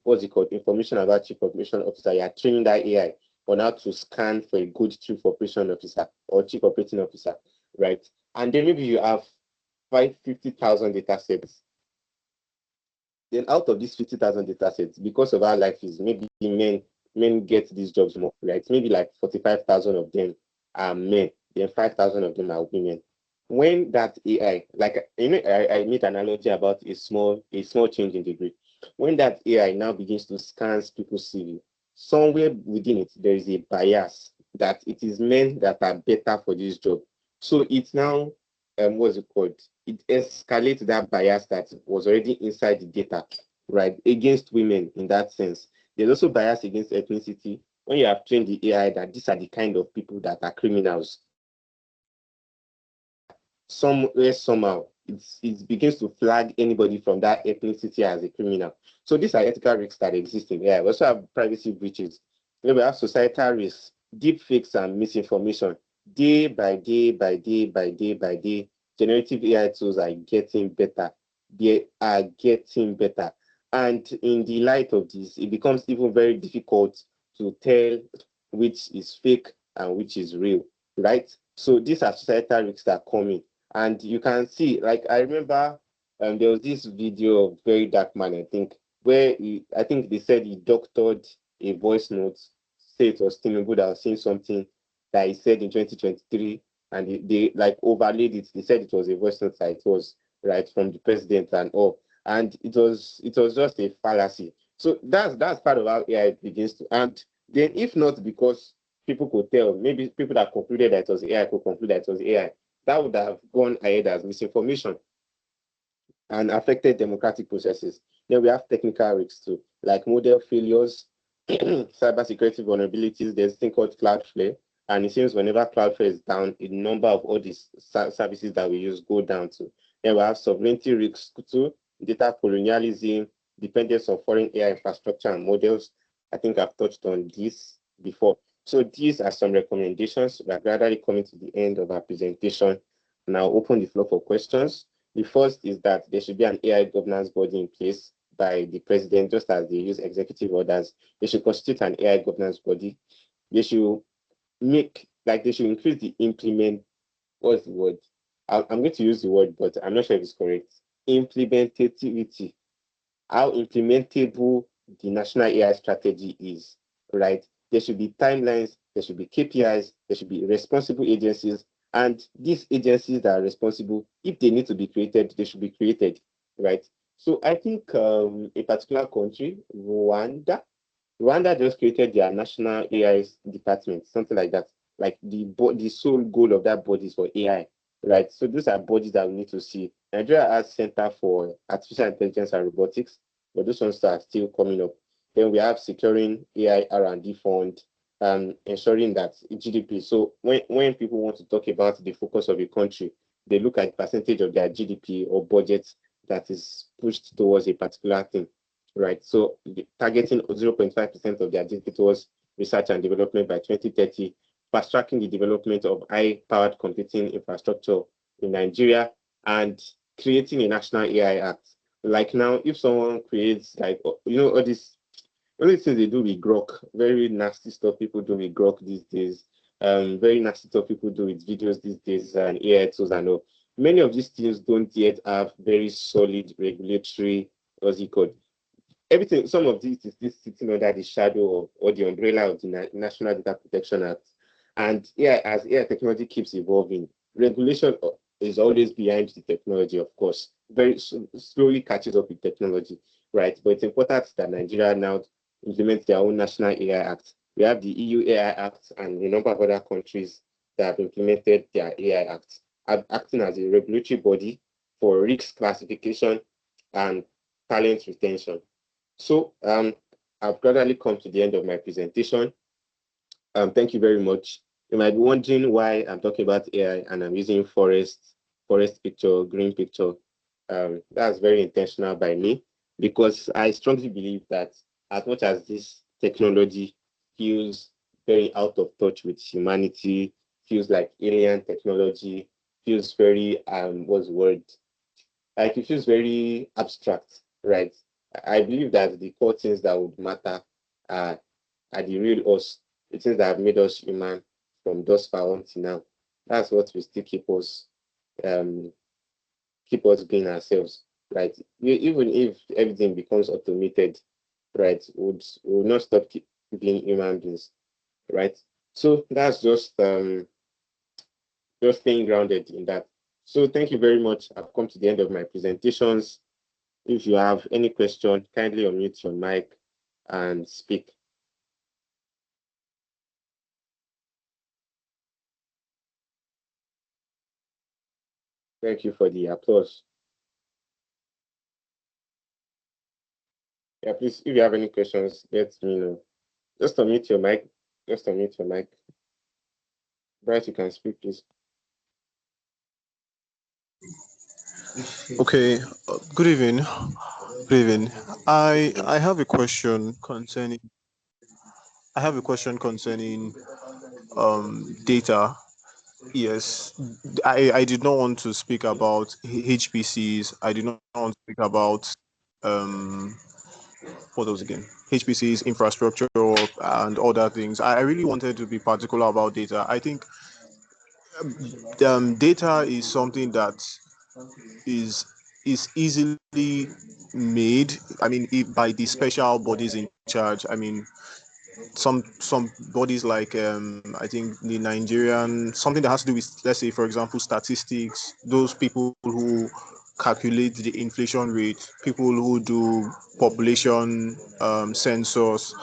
what's it called, information about chief operation officer. You are training that AI on how to scan for a good chief operation officer or chief operating officer, right? And then maybe you have 50,000 data sets. Then out of these 50,000 data sets, because of how life is, maybe men get these jobs more, right? Maybe like 45,000 of them are men, then 5,000 of them are women. When that AI, like I made an analogy about a small change in degree. When that AI now begins to scan people's CV, somewhere within it there is a bias that it is men that are better for this job. So it's now what's it called? It escalates that bias that was already inside the data, right, against women in that sense. There's also bias against ethnicity. When you have trained the AI that these are the kind of people that are criminals, somewhere, somehow, it begins to flag anybody from that ethnicity as a criminal. So these are ethical risks that exist in AI. We also have privacy breaches. Then we have societal risks, deep fakes and misinformation. Day by day by day by day by day, generative AI tools are getting better. They are getting better. And in the light of this, it becomes even very difficult to tell which is fake and which is real, right? So these are societal risks that come in. And you can see, like, I remember there was this video of Very Dark Man, I think, where I think they said he doctored a voice note, say it was Tinubu that was saying something that he said in 2023, and they like overlaid it. They said it was a voice note that it was right from the president and all. And it was just a fallacy. So that's part of how AI begins to, and then if not because people could tell, maybe people that concluded that it was AI could conclude that it was AI, that would have gone ahead as misinformation and affected democratic processes. Then we have technical risks too, like model failures, cybersecurity vulnerabilities. There's a thing called Cloudflare, and it seems whenever Cloudflare is down, a number of all these services that we use go down too. Then we have sovereignty risks too, data colonialism, dependence on foreign AI infrastructure and models. I think I've touched on this before. So these are some recommendations. We are gradually coming to the end of our presentation. Now open the floor for questions. The first is that there should be an AI governance body in place by the president, just as they use executive orders. They should constitute an AI governance body. They should they should increase the what's the word? I'm going to use the word, but I'm not sure if it's correct. Implementativity, how implementable the national AI strategy is, right? There should be timelines, there should be KPIs, there should be responsible agencies, and these agencies that are responsible, if they need to be created, they should be created, right? So I think a particular country, Rwanda, Rwanda just created their national AI department, something like that. Like the sole goal of that body is for AI, right? So those are bodies that we need to see. Nigeria has Center for Artificial Intelligence and Robotics, but those ones are still coming up. Then we have securing AI R&D fund, ensuring that GDP. So when people want to talk about the focus of a country, they look at percentage of their GDP or budget that is pushed towards a particular thing, right? So targeting 0.5% of their GDP towards research and development by 2030, fast tracking the development of high-powered computing infrastructure in Nigeria, and creating a national AI Act. Like now, if someone creates like all these only things they do with Grok, very nasty stuff people do with Grok these days. Very nasty stuff people do with videos these days and AI tools and all. Many of these things don't yet have very solid regulatory, what's it called? Everything, some of this is still sitting under the shadow of or the umbrella of the National Data Protection Act. And yeah, as AI technology keeps evolving, regulation is always behind the technology, of course, very slowly catches up with technology, right? But it's important that Nigeria now implement their own National AI Act. We have the EU AI Act and a number of other countries that have implemented their AI Act, acting as a regulatory body for risk classification and talent retention. So I've gradually come to the end of my presentation. Thank you very much. You might be wondering why I'm talking about AI and I'm using forest picture, green picture. That's very intentional by me because I strongly believe that as much as this technology feels very out of touch with humanity, feels like alien technology, feels very what's the word? Like it feels very abstract, right? I believe that the core things that would matter are, are the real us, the things that have made us human from thus far until now. That's what will still um keep us being ourselves, right? Even if everything becomes automated, right, would not stop being human beings, right? So that's just staying grounded in that. So thank you very much. I've come to the end of my presentations. If you have any question, kindly unmute your mic and speak. Thank you for the applause. Yeah, please, if you have any questions, let me know. Just unmute your mic. Just unmute your mic. Bright, you can speak, please. Okay. Good evening. Good evening. I have a question concerning. I have a question concerning data. Yes, I did not want to speak about HPCs. I did not want to speak about um what was again HPCs, infrastructure, and other things. I really wanted to be particular about data. I think data is something that is is easily made. I mean, by the special bodies in charge. I mean, some bodies like I think the Nigerian something that has to do with, let's say for example, statistics. Those people who calculate the inflation rate, people who do population census,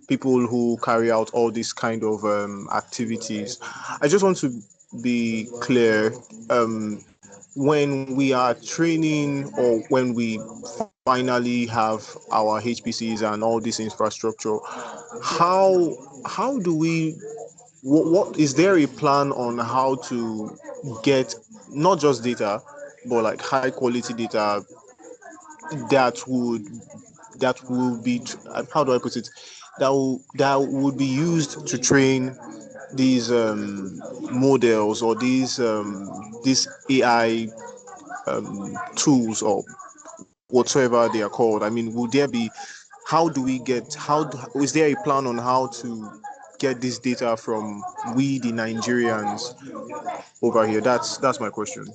people who carry out all these kind of activities. I just want to be clear. When we are training or when we finally have our HPCs and all this infrastructure, how do we what is there a plan on how to get not just data but like high quality data that would that will be how do I put it, that would be used to train these models or these AI tools or whatsoever they are called? I mean, will there be, how do we get, is there a plan on how to get this data from we, the Nigerians over here? That's my question.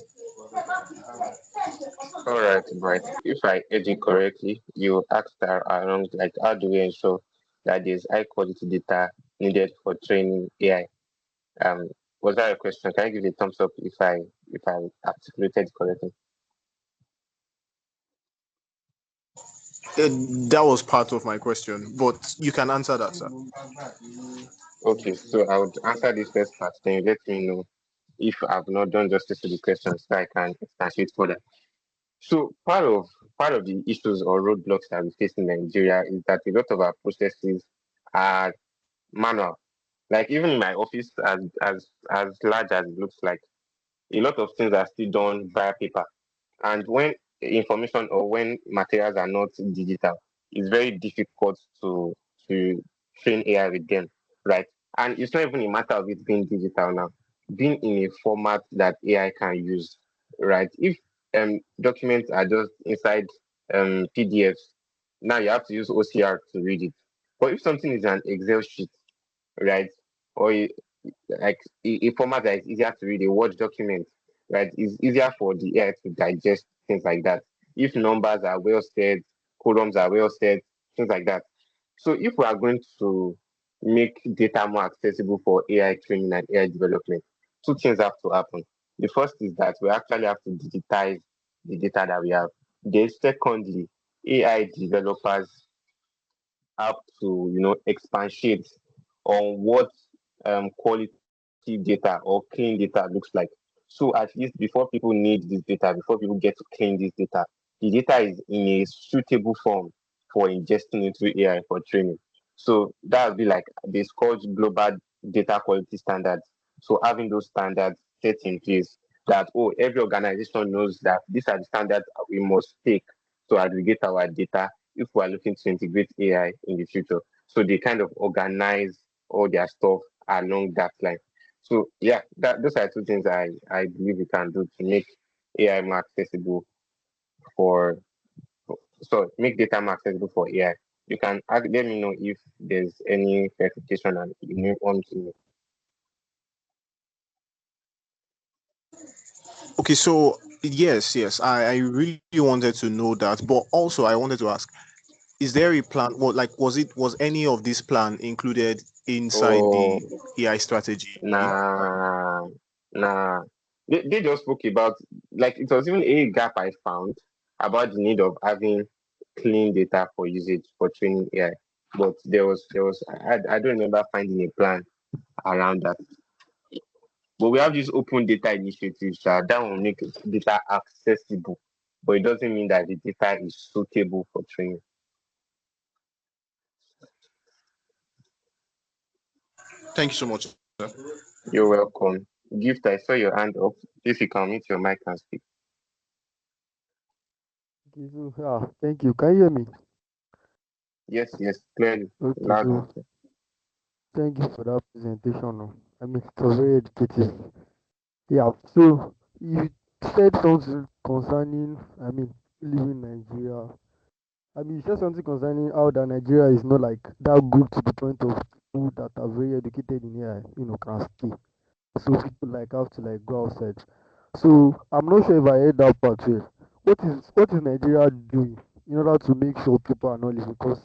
All right, Bright. If I heard you correctly, you asked around like how do we ensure that there's high quality data needed for training AI? Um, was that a question? Can I give you a thumbs up if I articulated correctly? That was part of my question, but you can answer that, sir. Okay, so I would answer this first part, then you let me know if I've not done justice to the question so I can expatiate further. So part of the issues or roadblocks that we face in Nigeria is that a lot of our processes are manual. Like even in my office, as large as it looks like, a lot of things are still done via paper. And when information or when materials are not digital, it's very difficult to train AI with them, right? And it's not even a matter of it being digital now, being in a format that AI can use, right? If documents are just inside PDFs, now you have to use OCR to read it. But if something is an Excel sheet, right, or like a format that is easier to read, a Word document, right? It's easier for the AI to digest things like that. If numbers are well said, columns are well said, things like that. So if we are going to make data more accessible for AI training and AI development, two things have to happen. The first is that we actually have to digitize the data that we have. Then secondly, AI developers have to expatiate on what quality data or clean data looks like. So at least before people need this data, before people get to clean this data, the data is in a suitable form for ingesting into AI for training. So that would be like this called global data quality standards. So having those standards set in place that every organization knows that these are the standards we must take to aggregate our data if we are looking to integrate AI in the future. So they kind of organize all their stuff along that line. So yeah, those are two things I believe we can do to make AI more accessible for make data more accessible for AI. You can let me know if there's any clarification and you move on to. Okay, so yes, I really wanted to know that, but also I wanted to ask, is there a plan? What like was any of this plan included inside Oh, the AI strategy? nah, nah. They just spoke about, like, it was even a gap I found about the need of having clean data for usage for training AI. But I don't remember finding a plan around that. But we have this open data initiative that will make data accessible, but it doesn't mean that the data is suitable for training. Thank you so much, sir. You're welcome. Gift, I saw your hand up. If you can mute your mic and speak. Okay, so yeah, thank you. Can you hear me? Yes, clearly, Okay, loud and so clear. thank you for that presentation. I mean, it was very educative. Yeah, so you said something concerning, I mean, living in Nigeria. I mean, you said something concerning how that Nigeria is not like that good to the point of people that are very educated in here, can stay. So people like have to like go outside. So I'm not sure if I heard that part well. What is Nigeria doing in order to make sure people are not living? Because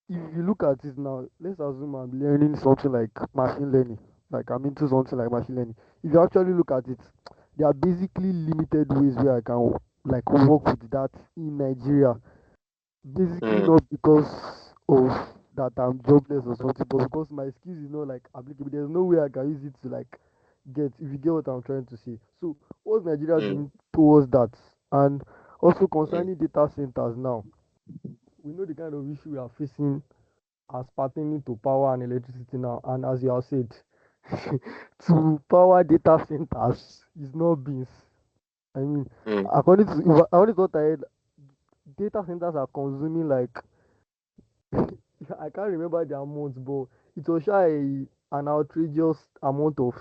if you look at it now, let's assume I'm learning something like machine learning. Like I'm into something like machine learning. If you actually look at it, there are basically limited ways where I can like work with that in Nigeria. Basically Mm, not because of that I'm jobless or something, but because my skills is not like applicable. There's no way I can use it to like get, if you get what I'm trying to say. So what's Nigeria mm, doing towards that? And also mm, concerning data centers now, we know the kind of issue we are facing as pertaining to power and electricity now. And as you have said, to power data centers is not beans. I mean, mm. according to what I heard, data centers are consuming like I can't remember the amount, but it was an outrageous amount of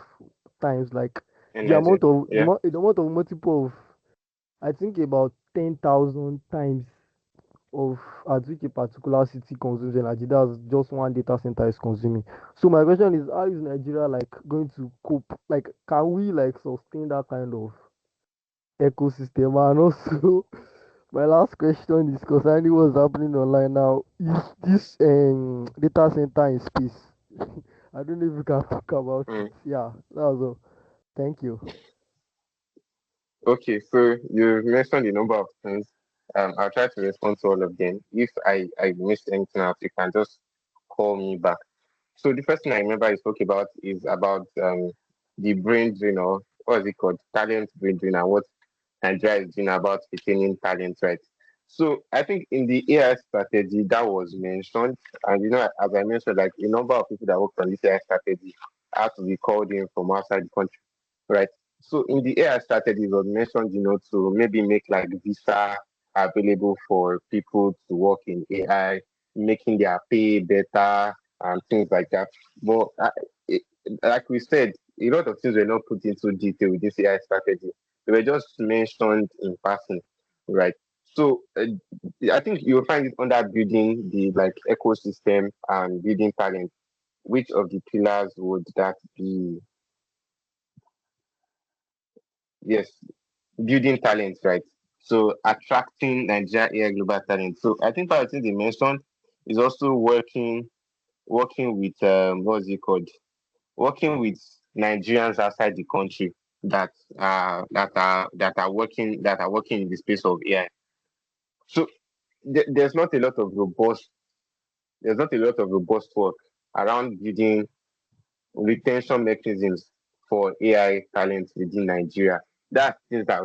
times. Like the Energy. amount of Yeah. the amount of multiple of, I think, about 10,000 times of at which a particular city consumes energy. That's just one data center is consuming. So my question is, how is Nigeria like going to cope? Like, can we like sustain that kind of ecosystem? And also, my last question is concerning what's happening online now. Is this data center in space? I don't know if you can talk about it. Mm. Yeah, that was all. Thank you. Okay, so you mentioned a number of things. I'll try to respond to all of them. If I missed anything out, you can just call me back. So the first thing I remember I spoke about is about the brain drain, or what is it called? Talent brain drain, and what Nigeria is doing about retaining talent, right? So I think in the AI strategy that was mentioned, and as I mentioned, like a number of people that worked on this AI strategy had to be called in from outside the country, right? So in the AI strategy, it was mentioned, to maybe make like visa available for people to work in AI, making their pay better and things like that. But it, like we said, a lot of things were not put into detail with this AI strategy. They were just mentioned in passing, right? So I think you'll find it under building the like ecosystem and building talent. Which of the pillars would that be? Yes, building talent, right? So attracting Nigeria AI global talent. So I think part of the thing they mentioned is also working with what's it called? Working with Nigerians outside the country that are working in the space of AI. So there's not a lot of robust work around building retention mechanisms for AI talent within Nigeria. That's things that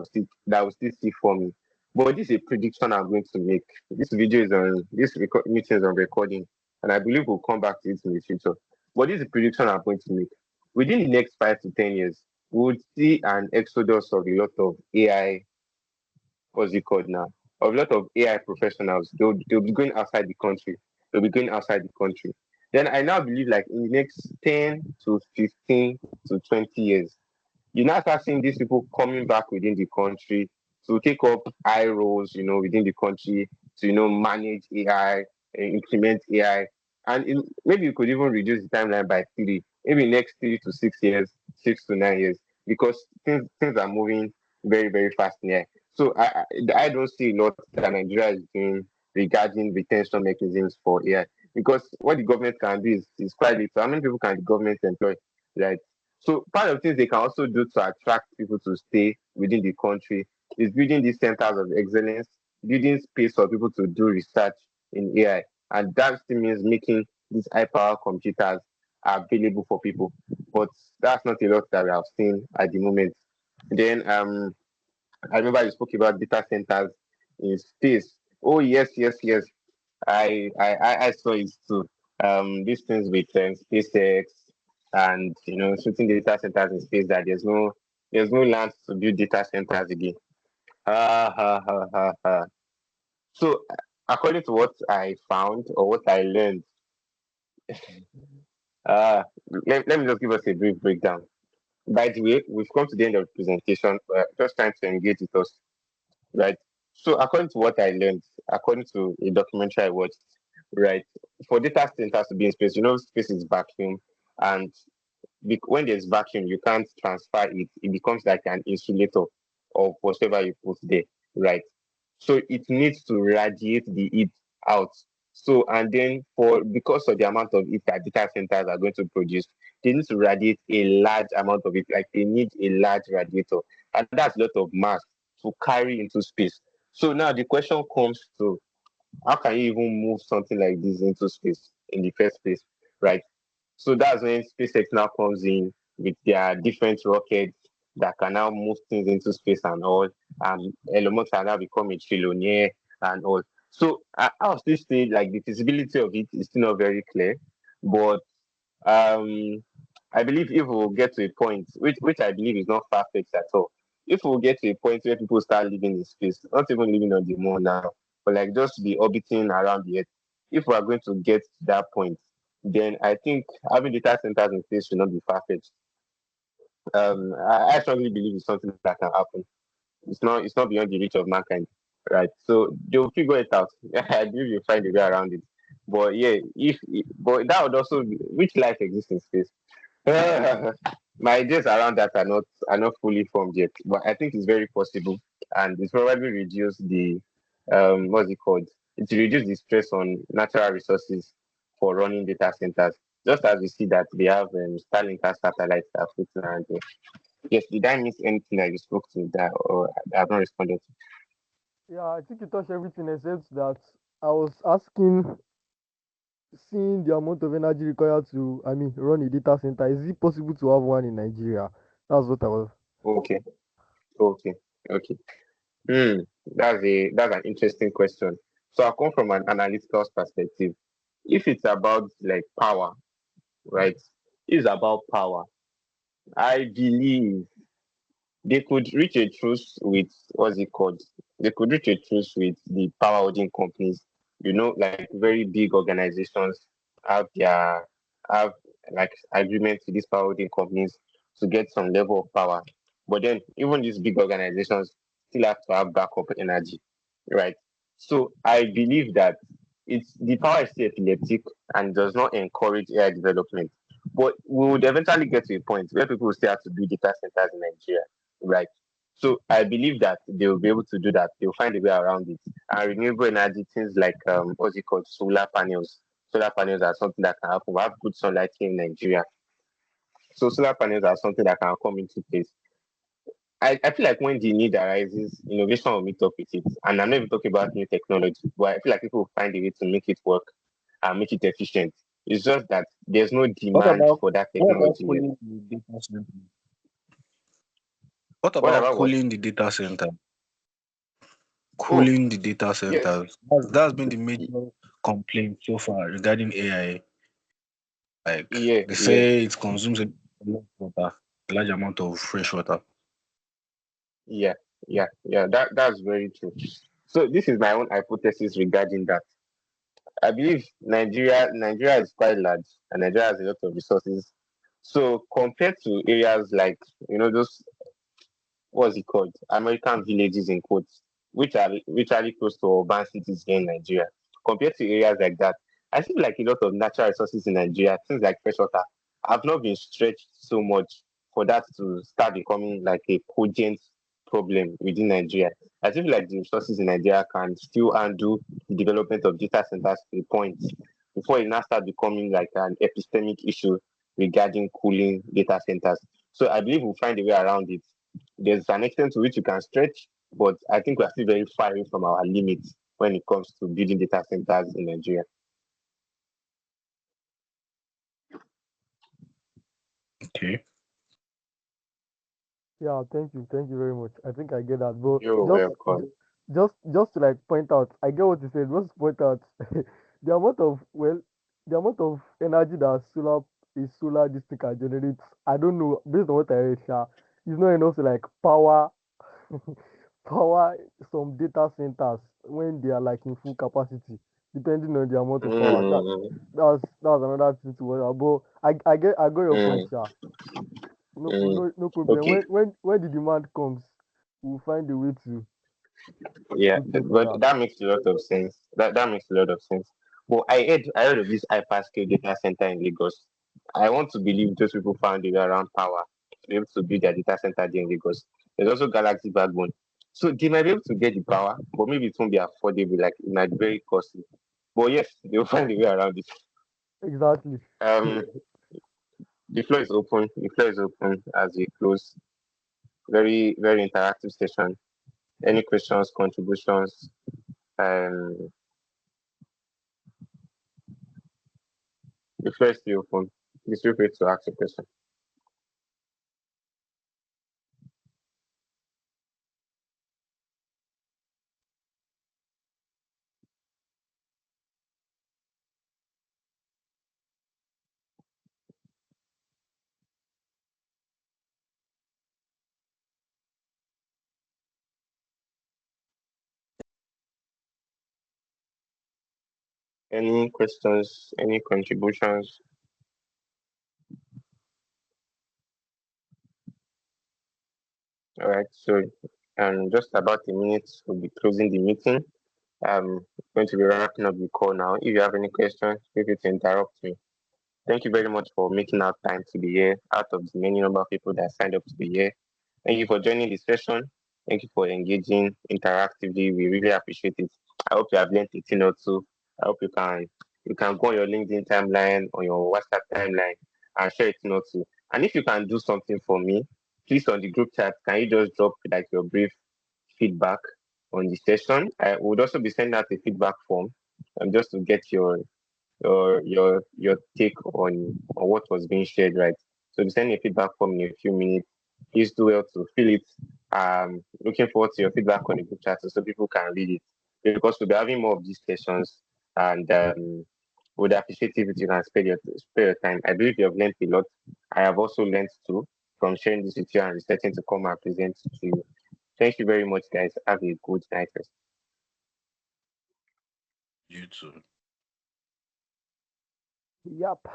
will still see for me. But this is a prediction I'm going to make. This meeting is on recording, and I believe we'll come back to it in the future. But this is a prediction I'm going to make. Within the next 5 to 10 years, we'll see an exodus of a lot of AI, what's it called now? Of a lot of AI professionals. They'll be going outside the country. They'll be going outside the country. Then I now believe like in the next 10 to 15 to 20 years, you now start seeing these people coming back within the country to take up high roles, within the country to, manage AI, implement AI. And maybe you could even reduce the timeline by three, maybe next 3 to 6 years, 6 to 9 years, because things are moving very, very fast in AI. So I don't see a lot that Nigeria is doing regarding retention mechanisms for AI, because what the government can do is quite little. How many people can the government employ? Right. So part of the things they can also do to attract people to stay within the country is building these centers of excellence, building space for people to do research in AI. And that still means making these high power computers available for people. But that's not a lot that we have seen at the moment. Then I remember you spoke about data centers in space. Oh yes, yes, yes. I saw it too. These things with SpaceX and shooting data centers in space, that there's no land to build data centers again. Ha ha ha ha ha. So according to what I found or what I learned, uh let me just give us a brief breakdown. By the way, we've come to the end of the presentation. Just trying to engage with us, right? So according to what I learned, according to a documentary I watched, right, for data centers to be in space, space is vacuum, and when there's vacuum, you can't transfer it. It becomes like an insulator of whatever you put there, right? So it needs to radiate the heat out. So and then because of the amount of heat that data centers are going to produce, they need to radiate a large amount of it. Like they need a large radiator, and that's a lot of mass to carry into space. So now the question comes to, how can you even move something like this into space in the first place, right? So that's when SpaceX now comes in with their different rockets that can now move things into space and all. And Elon Musk has now become a trillionaire and all. So I still say like the feasibility of it is still not very clear, but um, I believe if we'll get to a point, which I believe is not far fetched at all, if we'll get to a point where people start living in space, not even living on the moon now, but like just be orbiting around the Earth, if we are going to get to that point, then I think having data centers in space should not be far fetched. I strongly believe it's something that can happen. It's not beyond the reach of mankind, right? So they'll figure it out. I believe you'll find a way around it. But yeah, but that would also which life exists in space. My ideas around that are not fully formed yet, but I think it's very possible, and it's probably reduce the what's it called? It reduce the stress on natural resources for running data centers. Just as we see that they have Starlink satellites that are floating around there. Yes, did I miss anything that you spoke to that or I have not responded to? Yeah, I think you touched everything except that I was asking, seeing the amount of energy required to, I mean, run a data center. Is it possible to have one in Nigeria? That's what I was. Okay, okay, okay. Hmm, that's an interesting question. So I come from an analytical perspective. If it's about like power, right? It's about power. I believe they could reach a truce with what's it called? They could reach a truce with the power holding companies. Like very big organizations have their have like agreements with these power holding companies to get some level of power. But then even these big organizations still have to have backup energy, right? So I believe that it's the power is still epileptic and does not encourage AI development. But we would eventually get to a point where people will still have to build data centers in Nigeria, right? So I believe that they will be able to do that. They'll find a way around it. And renewable energy, things like what's it called, solar panels. Solar panels are something that can happen. We have good sunlight here in Nigeria, so solar panels are something that can come into place. I feel like when the need arises, innovation will meet up with it. And I'm not even talking about new technology, but I feel like people will find a way to make it work and make it efficient. It's just that there's no What demand about for that what about technology yet. cooling the data center? What What about about what? cooling the data center? Oh, Cooling the data yeah, centers. That's been the major complaint so far regarding AI. Like yeah, they yeah. say it consumes a lot of water, a large amount of fresh water. Yeah, yeah. That's very true. So this is my own hypothesis regarding that. I believe Nigeria is quite large and Nigeria has a lot of resources. So compared to areas like those, what's it called, American villages in quotes, which are literally close to urban cities here in Nigeria, compared to areas like that, I feel like a lot of natural resources in Nigeria, things like fresh water, have not been stretched so much for that to start becoming like a cogent problem within Nigeria. I feel like the resources in Nigeria can still undo the development of data centers to a point before it now start becoming like an epistemic issue regarding cooling data centers. So I believe we'll find a way around it. There's an extent to which you can stretch, but I think we're still very far away from our limits when it comes to building data centers in Nigeria. Okay. Yeah, thank you very much. I think I get that. But You're just welcome. just to like point out, I get what you said. Just to point out the amount of the amount of energy that solar this thing can generate. I don't know, based on what I read, sha, it's not enough to like power power some data centers when they are like in full capacity, depending on the amount of power. Mm, That's another thing to worry about. But I got your point, mm, sha. No, mm. no problem. Okay. When the demand comes, we'll find a way Yeah, to pay for but that. that makes a lot of sense. That makes a lot of sense. But I heard of this hyperscale data center in Lagos. I want to believe those people found a way around power to be able to build their data center there in Lagos. There's also Galaxy Backbone. So they might be able to get the power, but maybe it won't be affordable, like it might be very costly. But yes, they'll find a way around it. Exactly. Um the floor is open. The floor is open as we close. Very, very interactive session. Any questions, contributions? Um the floor is still open. Please feel free to ask a question. Any questions, any contributions? All right, so just about a minute, we'll be closing the meeting. Going to be wrapping up the call now. If you have any questions, feel free to interrupt me. Thank you very much for making out time to be here out of the many number of people that signed up to be here. Thank you for joining the session. Thank you for engaging interactively. We really appreciate it. I hope you have learned a thing or two. I hope you can go on your LinkedIn timeline, on your WhatsApp timeline, and share a thing or two. And if you can do something for me, please on the group chat, can you just drop like your brief feedback on the session. I would also be sending out a feedback form, just to get your take on what was being shared, right? So be sending a feedback form in a few minutes. Please do well to fill it. Looking forward to your feedback on the group chat so people can read it, because we'll be having more of these sessions, and would appreciate if you can spare your time. I believe you have learned a lot. I have also learned too from sharing this with you and starting to come and present to you. Thank you very much, guys. Have a good night. You too. Yup.